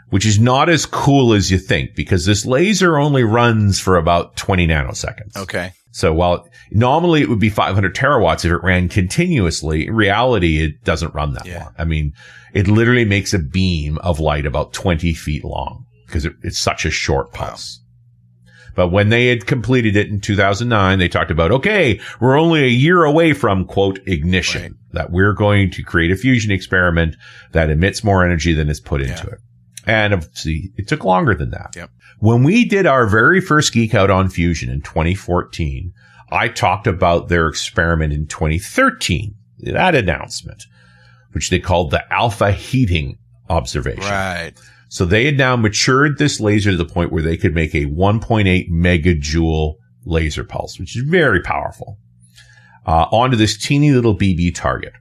S2: which is not as cool as you think because this laser only runs for about 20 nanoseconds.
S1: Okay.
S2: So while normally it would be 500 terawatts if it ran continuously, in reality, it doesn't run that long. I mean, it literally makes a beam of light about 20 feet long because it's such a short pulse. Wow. But when they had completed it in 2009, they talked about, okay, we're only a year away from, quote, ignition, right, that we're going to create a fusion experiment that emits more energy than is put into it. And obviously, it took longer than that.
S1: Yep.
S2: When we did our very first Geek Out on fusion in 2014, I talked about their experiment in 2013, that announcement, which they called the alpha heating observation.
S1: Right.
S2: So they had now matured this laser to the point where they could make a 1.8 megajoule laser pulse, which is very powerful, onto this teeny little BB target.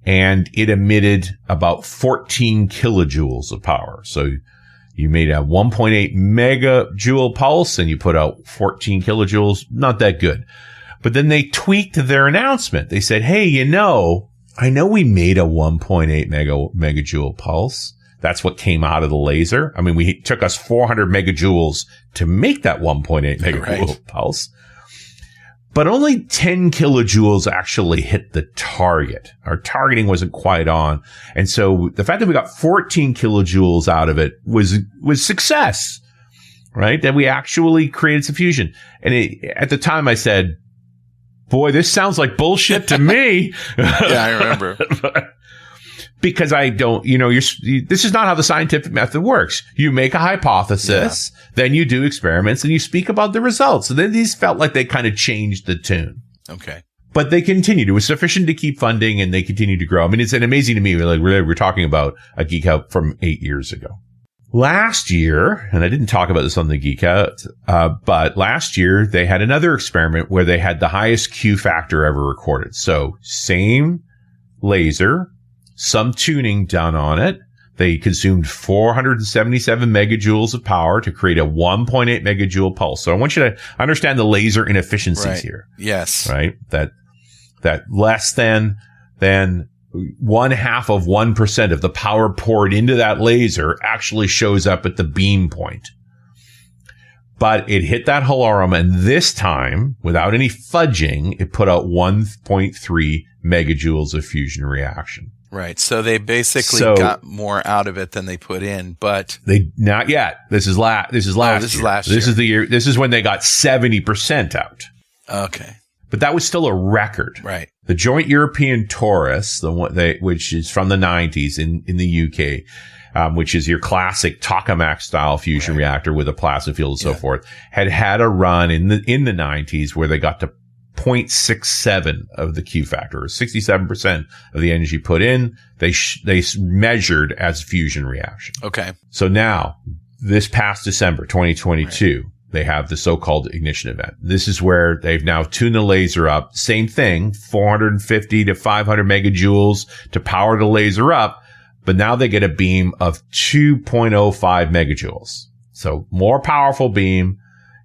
S2: And it emitted about 14 kilojoules of power. So you made a 1.8 megajoule pulse and you put out 14 kilojoules. Not that good. But then they tweaked their announcement. They said, hey, I know we made a 1.8 megajoule pulse. That's what came out of the laser. I mean, it took us 400 megajoules to make that 1.8 megajoule pulse. But only 10 kilojoules actually hit the target. Our targeting wasn't quite on. And so the fact that we got 14 kilojoules out of it was success, right? That we actually created some fusion. And at the time I said, boy, this sounds like bullshit to me.
S1: Yeah, I remember.
S2: Because I don't, this is not how the scientific method works. You make a hypothesis, then you do experiments, and you speak about the results. And then these felt like they kind of changed the tune.
S1: Okay.
S2: But they continued. It was sufficient to keep funding, and they continued to grow. I mean, it's amazing to me. We're talking about a Geek Out from 8 years ago. Last year, and I didn't talk about this on the Geek Out, but last year they had another experiment where they had the highest Q factor ever recorded. So same laser, some tuning done on it. They consumed 477 megajoules of power to create a 1.8 megajoule pulse. So I want you to understand the laser inefficiencies here.
S1: Yes.
S2: Right? That less than 0.5% of the power poured into that laser actually shows up at the beam point. But it hit that holorum, and this time, without any fudging, it put out 1.3 megajoules of fusion reaction.
S1: Right. So they basically got more out of it than they put in, but
S2: they not yet. This is last year. This is the year. This is when they got 70% out.
S1: Okay.
S2: But that was still a record.
S1: Right.
S2: The Joint European Torus, which is from the 90s in the UK, which is your classic tokamak style fusion reactor with a plasma field and so forth, had a run in the 90s where they got to 0.67 of the Q factor, or 67% of the energy put in, they measured as fusion reaction.
S1: Okay.
S2: So now, this past December 2022, they have the so-called ignition event. This is where they've now tuned the laser up. Same thing, 450 to 500 megajoules to power the laser up, but now they get a beam of 2.05 megajoules. So more powerful beam,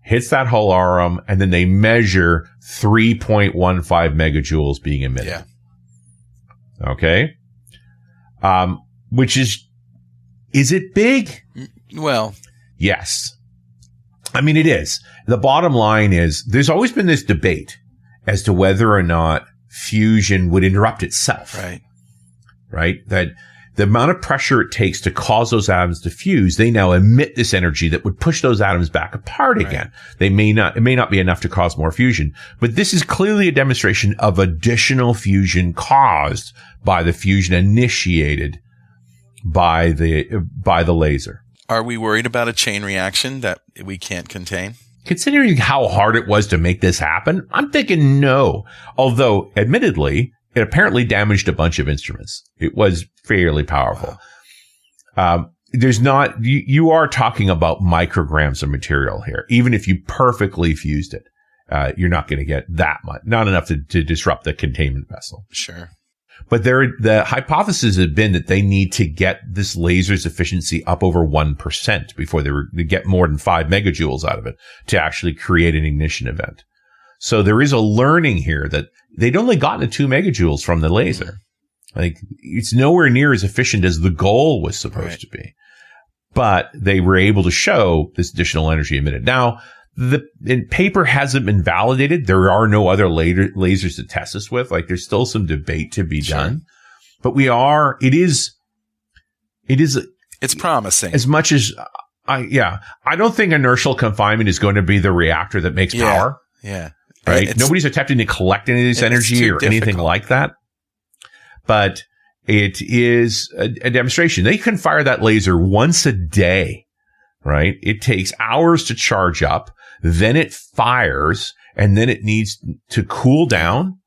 S2: hits that holorum, and then they measure 3.15 megajoules being emitted.
S1: Yeah.
S2: Okay. Which is it big?
S1: Well,
S2: yes. I mean, it is. The bottom line is there's always been this debate as to whether or not fusion would interrupt itself.
S1: Right.
S2: Right? That the amount of pressure it takes to cause those atoms to fuse, they now emit this energy that would push those atoms back apart again. It may not be enough to cause more fusion, but this is clearly a demonstration of additional fusion caused by the fusion initiated by the laser.
S1: Are we worried about a chain reaction that we can't contain?
S2: considering how hard it was to make this happen, I'm thinking no. Although, admittedly, it apparently damaged a bunch of instruments. It was fairly powerful. Wow. You are talking about micrograms of material here. Even if you perfectly fused it, you're not going to get that much, not enough to disrupt the containment vessel.
S1: Sure.
S2: But the hypothesis had been that they need to get this laser's efficiency up over 1% before they get more than 5 megajoules out of it to actually create an ignition event. So there is a learning here that they'd only gotten to 2 megajoules from the laser. Like, it's nowhere near as efficient as the goal was supposed to be. But they were able to show this additional energy emitted. Now, the paper hasn't been validated. There are no other lasers to test this with. Like, there's still some debate to be done. But it's
S1: promising.
S2: As much as I don't think inertial confinement is going to be the reactor that makes power.
S1: Yeah.
S2: Right. Nobody's attempting to collect any of this energy or anything like that. But it is a demonstration. They can fire that laser once a day, right? It takes hours to charge up. Then it fires, and then it needs to cool down,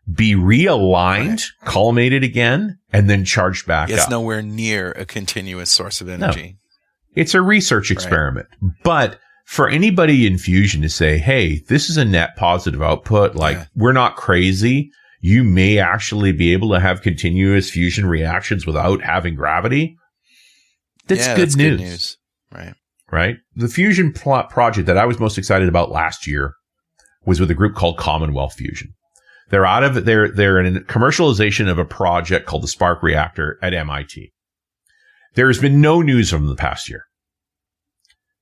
S2: be realigned, collimated again, and then charged back up.
S1: It's nowhere near a continuous source of energy.
S2: No. It's a research experiment. But for anybody in fusion to say, hey, this is a net positive output, we're not crazy. You may actually be able to have continuous fusion reactions without having gravity. That's good news. Right. The fusion project that I was most excited about last year was with a group called Commonwealth Fusion. They're in a commercialization of a project called the Spark Reactor at MIT. There has been no news from them the past year.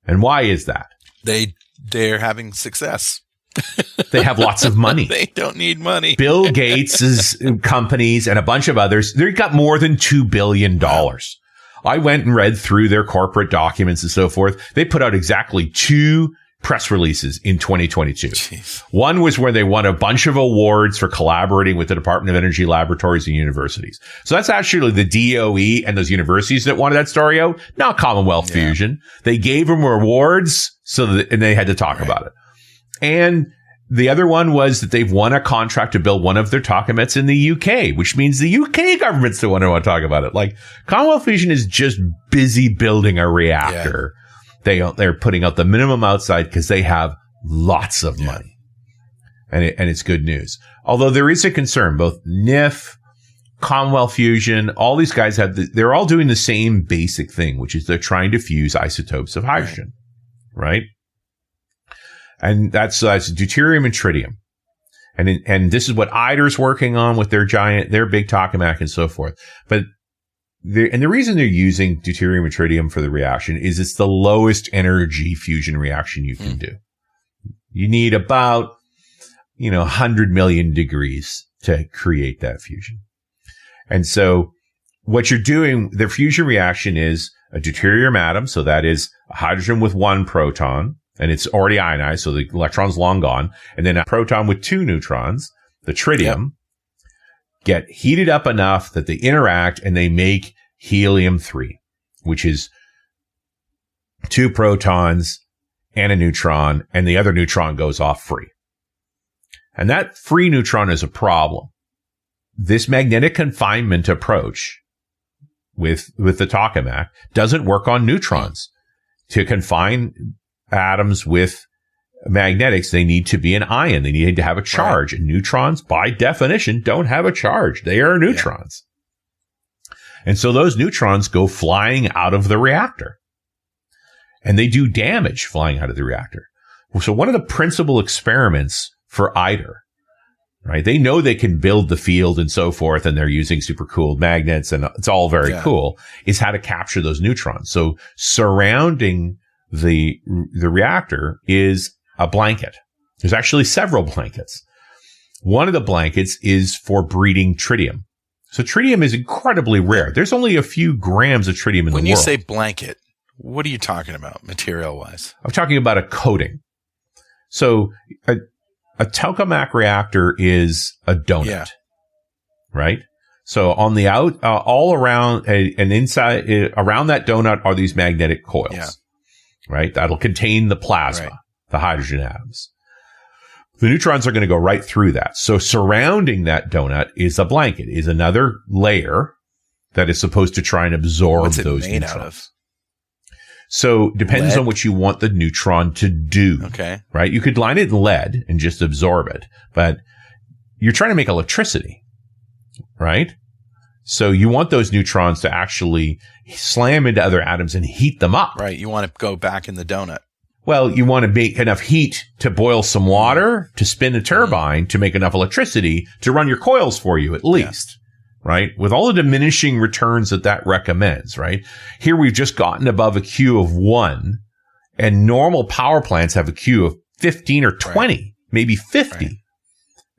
S2: And why is that?
S1: They're having success.
S2: They have lots of money.
S1: They don't need money.
S2: Bill Gates' companies and a bunch of others, they've got more than $2 billion. Wow. I went and read through their corporate documents and so forth. They put out exactly 2 press releases in 2022. Jeez. One was where they won a bunch of awards for collaborating with the Department of Energy laboratories and universities. So that's actually the DOE and those universities that wanted that story out, not Commonwealth Fusion. They gave them awards and they had to talk about it. And the other one was that they've won a contract to build one of their tokamets in the UK, which means the UK government's the one who want to talk about it. Like, Commonwealth Fusion is just busy building a reactor. Yeah. They're putting out the minimum outside because they have lots of money. And it's good news. Although there is a concern, both NIF, Commonwealth Fusion, all these guys they're all doing the same basic thing, which is they're trying to fuse isotopes of hydrogen, right? And that's deuterium and tritium. And this is what ITER's working on with their big tokamak and so forth. But the reason they're using deuterium and tritium for the reaction is it's the lowest energy fusion reaction you can do. You need about, 100 million degrees to create that fusion. And so what you're doing, the fusion reaction is a deuterium atom. So that is a hydrogen with 1 proton. And it's already ionized, so the electron's long gone. And then a proton with 2 neutrons, the tritium, get heated up enough that they interact and they make helium-3, which is 2 protons and a neutron, and the other neutron goes off free. And that free neutron is a problem. This magnetic confinement approach with the tokamak doesn't work on neutrons. To confine atoms with magnetics, they need to be an ion. They need to have a charge. And neutrons, by definition, don't have a charge. They are neutrons. And so those neutrons go flying out of the reactor. And they do damage flying out of the reactor. So one of the principal experiments for ITER, right? They know they can build the field and so forth, and they're using supercooled magnets, and it's all very cool, is how to capture those neutrons. So surrounding the reactor is a blanket. There's actually several blankets. One of the blankets is for breeding tritium. So tritium is incredibly rare. There's only a few grams of tritium in the world.
S1: When you say blanket, what are you talking about material-wise?
S2: I'm talking about a coating. So a tokamak reactor is a donut, right? So on the all around and inside, around that donut are these magnetic coils. Right? That'll contain the plasma. the hydrogen atoms. The neutrons are going to go right through that. So surrounding that donut is a blanket, is another layer that is supposed to try and absorb
S1: What's it
S2: those
S1: made
S2: neutrons.
S1: Out of?
S2: So depends
S1: Lead?
S2: on what you want the neutron to do.
S1: Okay.
S2: Right? You could line it in lead and just absorb it, but you're trying to make electricity, right? So you want those neutrons to actually slam into other atoms and heat them up.
S1: Right. You want to go back in the donut.
S2: Well, you want to make enough heat to boil some water, to spin a turbine, to make enough electricity to run your coils for you at least, right? With all the diminishing returns that recommends, right? Here we've just gotten above a Q of 1, and normal power plants have a Q of 15 or 20, maybe 50.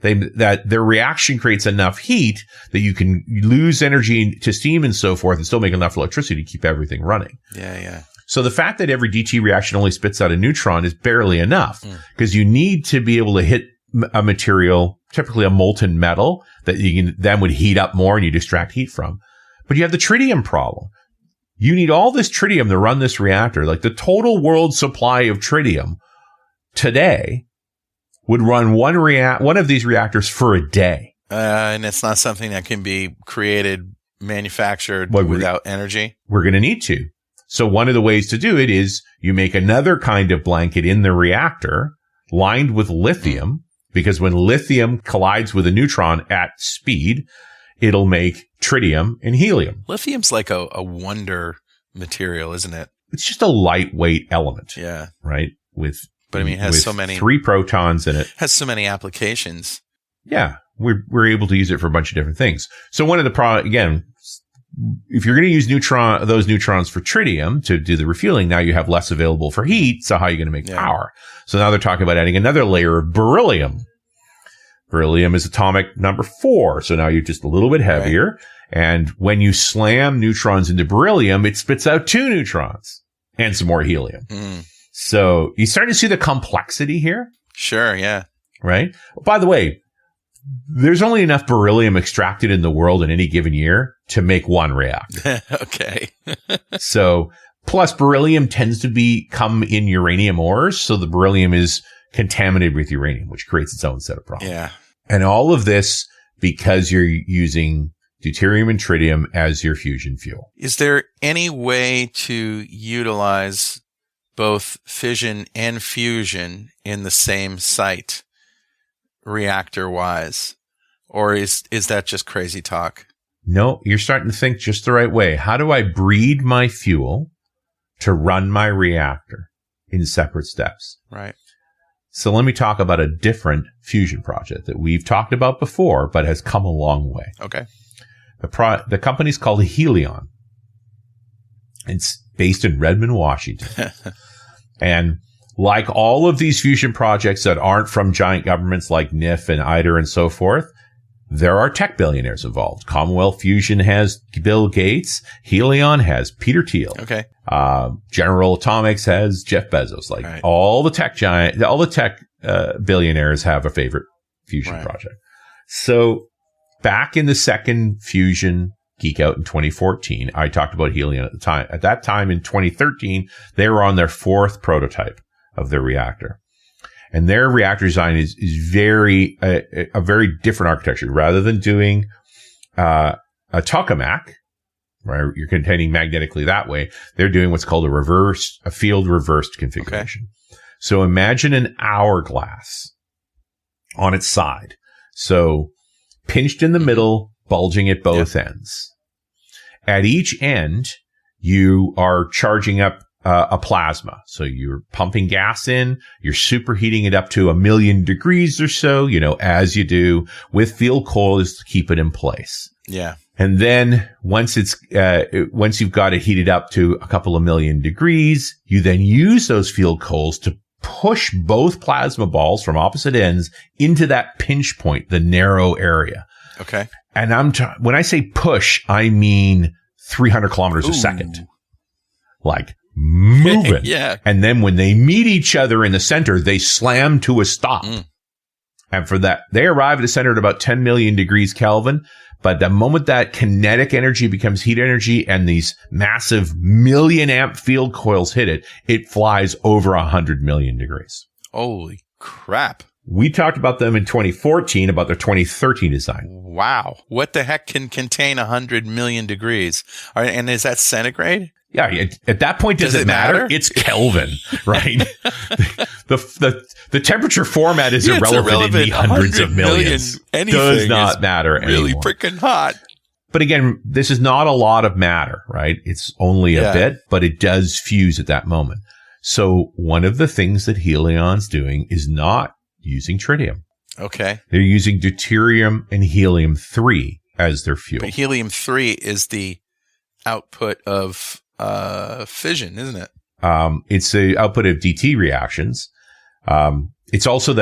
S2: That their reaction creates enough heat that you can lose energy to steam and so forth and still make enough electricity to keep everything running.
S1: Yeah.
S2: So the fact that every DT reaction only spits out a neutron is barely enough because you need to be able to hit a material, typically a molten metal, that you can then would heat up more and you extract heat from. But you have the tritium problem. You need all this tritium to run this reactor. Like the total world supply of tritium today would run one of these reactors for a day.
S1: And it's not something that can be created, manufactured without energy.
S2: We're going to need to. So one of the ways to do it is you make another kind of blanket in the reactor lined with lithium, because when lithium collides with a neutron at speed, it'll make tritium and helium.
S1: Lithium's like a wonder material, isn't it?
S2: It's just a lightweight element.
S1: Yeah.
S2: Right?
S1: But I mean, it has so many
S2: 3 protons in it.
S1: Has so many applications.
S2: Yeah. We're able to use it for a bunch of different things. So one of the again, if you're going to use those neutrons for tritium to do the refueling, now you have less available for heat. So how are you going to make power? So now they're talking about adding another layer of beryllium. Beryllium is atomic number 4. So now you're just a little bit heavier. Right. And when you slam neutrons into beryllium, it spits out 2 neutrons and some more helium. So you start to see the complexity here.
S1: Sure. Yeah.
S2: Right. By the way, there's only enough beryllium extracted in the world in any given year to make one reactor.
S1: Okay.
S2: So, plus beryllium tends to come in uranium ores. So the beryllium is contaminated with uranium, which creates its own set of problems.
S1: Yeah.
S2: And all of this because you're using deuterium and tritium as your fusion fuel.
S1: Is there any way to utilize both fission and fusion in the same site, reactor-wise? Or is that just crazy talk?
S2: No, you're starting to think just the right way. How do I breed my fuel to run my reactor in separate steps?
S1: Right.
S2: So let me talk about a different fusion project that we've talked about before, but has come a long way.
S1: Okay.
S2: The company's called Helion. It's based in Redmond, Washington. And like all of these fusion projects that aren't from giant governments like NIF and ITER and so forth, there are tech billionaires involved. Commonwealth Fusion has Bill Gates. Helion has Peter Thiel.
S1: Okay.
S2: General Atomics has Jeff Bezos. Like
S1: right.
S2: all the tech billionaires have a favorite fusion
S1: right.
S2: project. So back in the second fusion Geek Out in 2014, I talked about Helion at the time. At that time in 2013, they were on their 4th prototype of their reactor. And their reactor design is a very different architecture. Rather than doing a tokamak, right, you're containing magnetically that way, they're doing what's called a field reversed configuration. Okay. So imagine an hourglass on its side. So pinched in the middle, bulging at both ends. At each end, you are charging up a plasma. So you're pumping gas in, you're superheating it up to 1,000,000 degrees or so, as you do with field coils to keep it in place.
S1: Yeah.
S2: And then once you've got it heated up to a couple of million degrees, you then use those field coils to push both plasma balls from opposite ends into that pinch point, the narrow area.
S1: Okay.
S2: And when I say push, I mean 300 kilometers a second. Like moving.
S1: Yeah.
S2: And then when they meet each other in the center, they slam to a stop. And for that, they arrive at a center at about 10 million degrees Kelvin. But the moment that kinetic energy becomes heat energy and these massive 1,000,000 amp field coils hit it, it flies over 100 million degrees.
S1: Holy crap.
S2: We talked about them in 2014, about their 2013 design.
S1: Wow. What the heck can contain 100 million degrees? And is that centigrade?
S2: Yeah, at that point, does it matter? It's Kelvin, right? the temperature format is irrelevant in the hundreds of millions. Does not matter anymore.
S1: Really freaking hot.
S2: But again, this is not a lot of matter, right? It's only a bit, but it does fuse at that moment. So one of the things that Helion's doing is not using tritium.
S1: Okay.
S2: They're using deuterium and helium-3 as their fuel.
S1: But helium-3 is the output of fission, isn't it?
S2: It's the output of DT reactions. It's also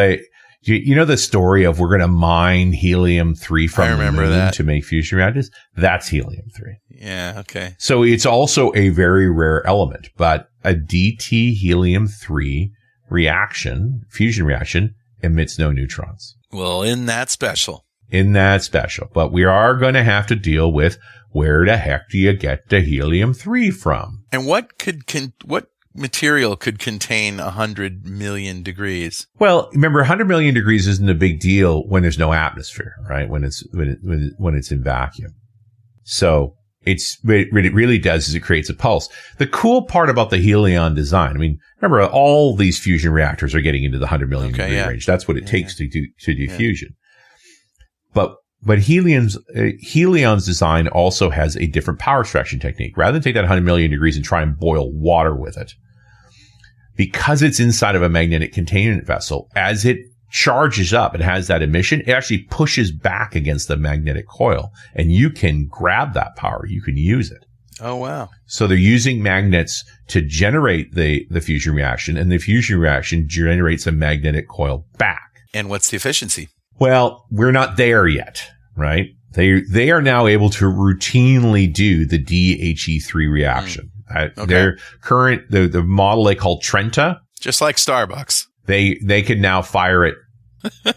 S2: you know the story of we're going to mine helium-3 from the moon to make fusion reactors? That's helium-3.
S1: Yeah, okay.
S2: So it's also a very rare element, but a DT helium-3 reaction, fusion reaction, emits no neutrons.
S1: Well, isn't that special?
S2: But we are going to have to deal with where the heck do you get the helium-3 from?
S1: And what material could contain 100 million degrees?
S2: Well, remember, 100 million degrees isn't a big deal when there's no atmosphere, right? When it's in vacuum. So what it really does is it creates a pulse. The cool part about the Helion design, I mean, remember, all these fusion reactors are getting into the 100 million degree range. That's what it takes to do fusion. But Helion's design also has a different power extraction technique. Rather than take that 100 million degrees and try and boil water with it, because it's inside of a magnetic containment vessel, as it charges up and has that emission, it actually pushes back against the magnetic coil, and you can grab that power. You can use it.
S1: Oh, wow.
S2: So they're using magnets to generate the fusion reaction, and the fusion reaction generates a magnetic coil back.
S1: And what's the efficiency?
S2: Well, we're not there yet, right? They are now able to routinely do the DHE3 reaction.
S1: Okay.
S2: Their current, the model they call Trenta.
S1: Just like Starbucks.
S2: They can now fire it.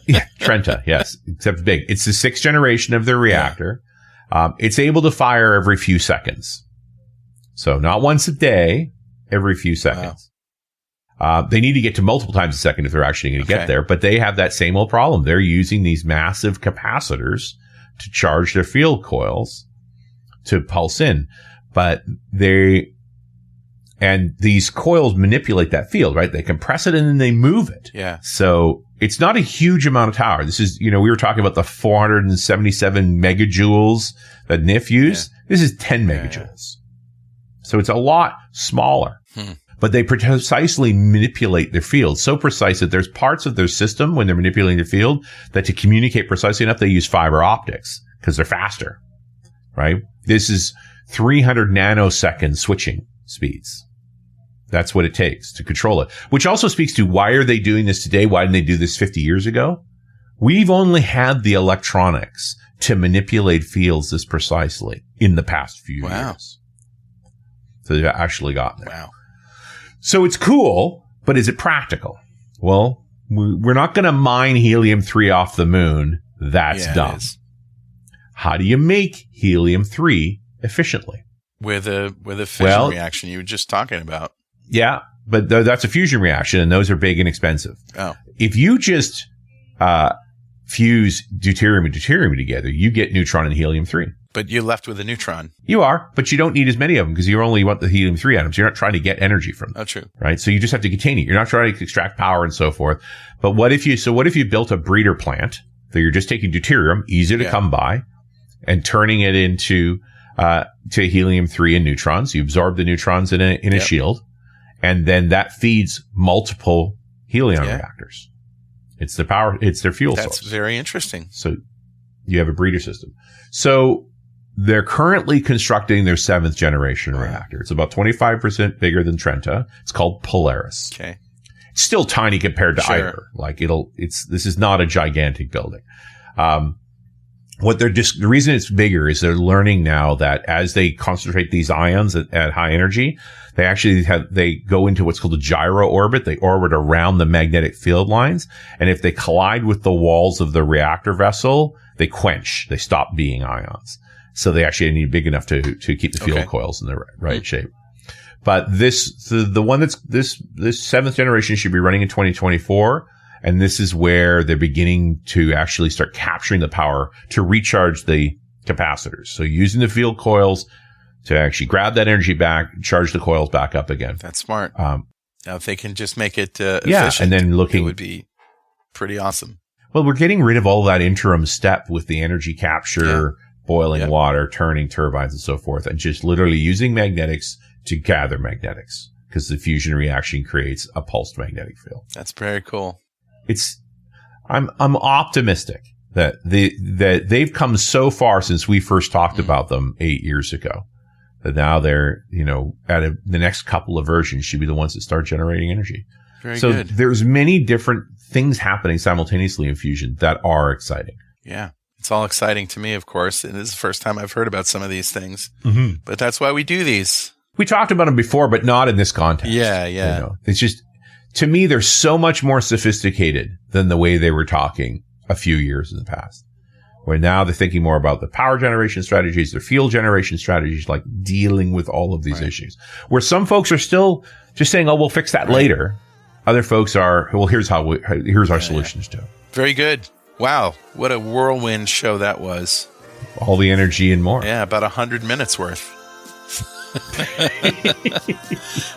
S2: Yeah, Trenta, yes, except big. It's the 6th generation of their reactor. It's able to fire every few seconds. So not once a day, every few seconds. Wow. They need to get to multiple times a second if they're actually going to get there, but they have that same old problem. They're using these massive capacitors to charge their field coils to pulse in, but these coils manipulate that field, right? They compress it and then they move it.
S1: Yeah.
S2: So it's not a huge amount of power. This is, we were talking about the 477 megajoules that NIF used. Yeah. This is 10 megajoules. So it's a lot smaller. But they precisely manipulate their field, so precise that there's parts of their system when they're manipulating the field that to communicate precisely enough, they use fiber optics because they're faster, right? This is 300 nanosecond switching speeds. That's what it takes to control it, which also speaks to why are they doing this today? Why didn't they do this 50 years ago? We've only had the electronics to manipulate fields this precisely in the past few years. So they've actually gotten there.
S1: Wow.
S2: So it's cool, but is it practical? Well, we're not going to mine helium-3 off the moon. That's dumb. How do you make helium-3 efficiently?
S1: With a fission reaction you were just talking about.
S2: Yeah, but that's a fusion reaction, and those are big and expensive.
S1: Oh.
S2: If you just fuse deuterium and deuterium together, you get neutron and helium-3.
S1: But you're left with a neutron.
S2: You are, but you don't need as many of them because you only want the helium-3 atoms. You're not trying to get energy from them.
S1: Oh, true.
S2: Right? So you just have to contain it. You're not trying to extract power and so forth. But what if you built a breeder plant that you're just taking deuterium, easy to come by, and turning it into to helium-3 and neutrons. You absorb the neutrons in a shield, and then that feeds multiple helion reactors. It's their power. It's their fuel source.
S1: That's very interesting.
S2: So you have a breeder system. So they're currently constructing their 7th generation reactor. It's about 25% bigger than Trenta. It's called Polaris.
S1: Okay.
S2: It's still tiny compared to either. Like this is not a gigantic building. The reason it's bigger is they're learning now that as they concentrate these ions at high energy, they go into what's called a gyro orbit. They orbit around the magnetic field lines. And if they collide with the walls of the reactor vessel, they quench. They stop being ions. So they actually need big enough to keep the field coils in the right shape. But the one that's this 7th generation should be running in 2024. And this is where they're beginning to actually start capturing the power to recharge the capacitors. So using the field coils to actually grab that energy back, charge the coils back up again.
S1: That's smart. Now, if they can just make it efficient,
S2: and then it
S1: would be pretty awesome.
S2: Well, we're getting rid of all that interim step with the energy capture, boiling water, turning turbines and so forth, and just literally using magnetics to gather magnetics, because the fusion reaction creates a pulsed magnetic field.
S1: That's very cool.
S2: I'm optimistic that they've come so far since we first talked about them 8 years ago, that now they're, the next couple of versions should be the ones that start generating energy.
S1: Very good.
S2: There's many different things happening simultaneously in fusion that are exciting.
S1: Yeah. It's all exciting to me, of course. And this is the first time I've heard about some of these things, but that's why we do these.
S2: We talked about them before, but not in this context.
S1: Yeah.
S2: It's just, to me, they're so much more sophisticated than the way they were talking a few years in the past, where now they're thinking more about the power generation strategies, their field generation strategies, like dealing with all of these issues, where some folks are still just saying, oh, we'll fix that later. Other folks are, well, here's our solutions to it.
S1: Very good. Wow. What a whirlwind show that was.
S2: All the energy and more.
S1: Yeah. About 100 minutes worth.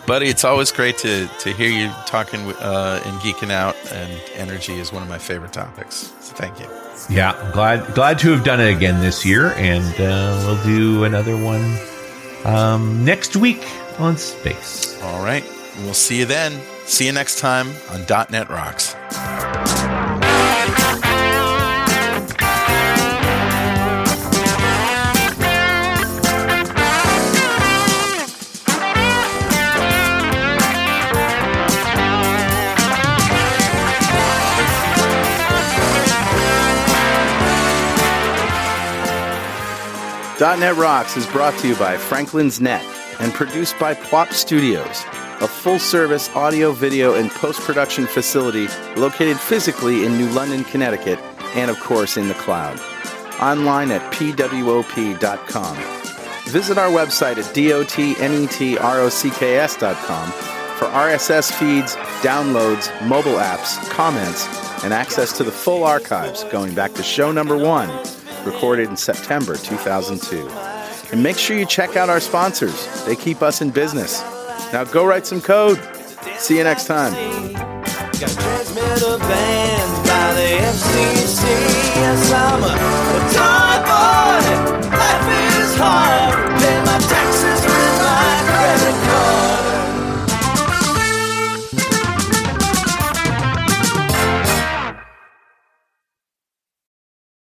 S1: Buddy, it's always great to hear you talking and geeking out, and energy is one of my favorite topics. So thank you.
S2: Yeah, glad to have done it again this year, and we'll do another one next week on space.
S1: All right. We'll see you then. See you next time on .NET Rocks. .NET Rocks is brought to you by Franklin's Net and produced by Pwop Studios, a full-service audio, video, and post-production facility located physically in New London, Connecticut, and of course in the cloud. Online at pwop.com. Visit our website at dotnetrocks.com for RSS feeds, downloads, mobile apps, comments, and access to the full archives going back to show number 1, recorded in September 2002. And make sure you check out our sponsors. They keep us in business. Now go write some code. See you next time.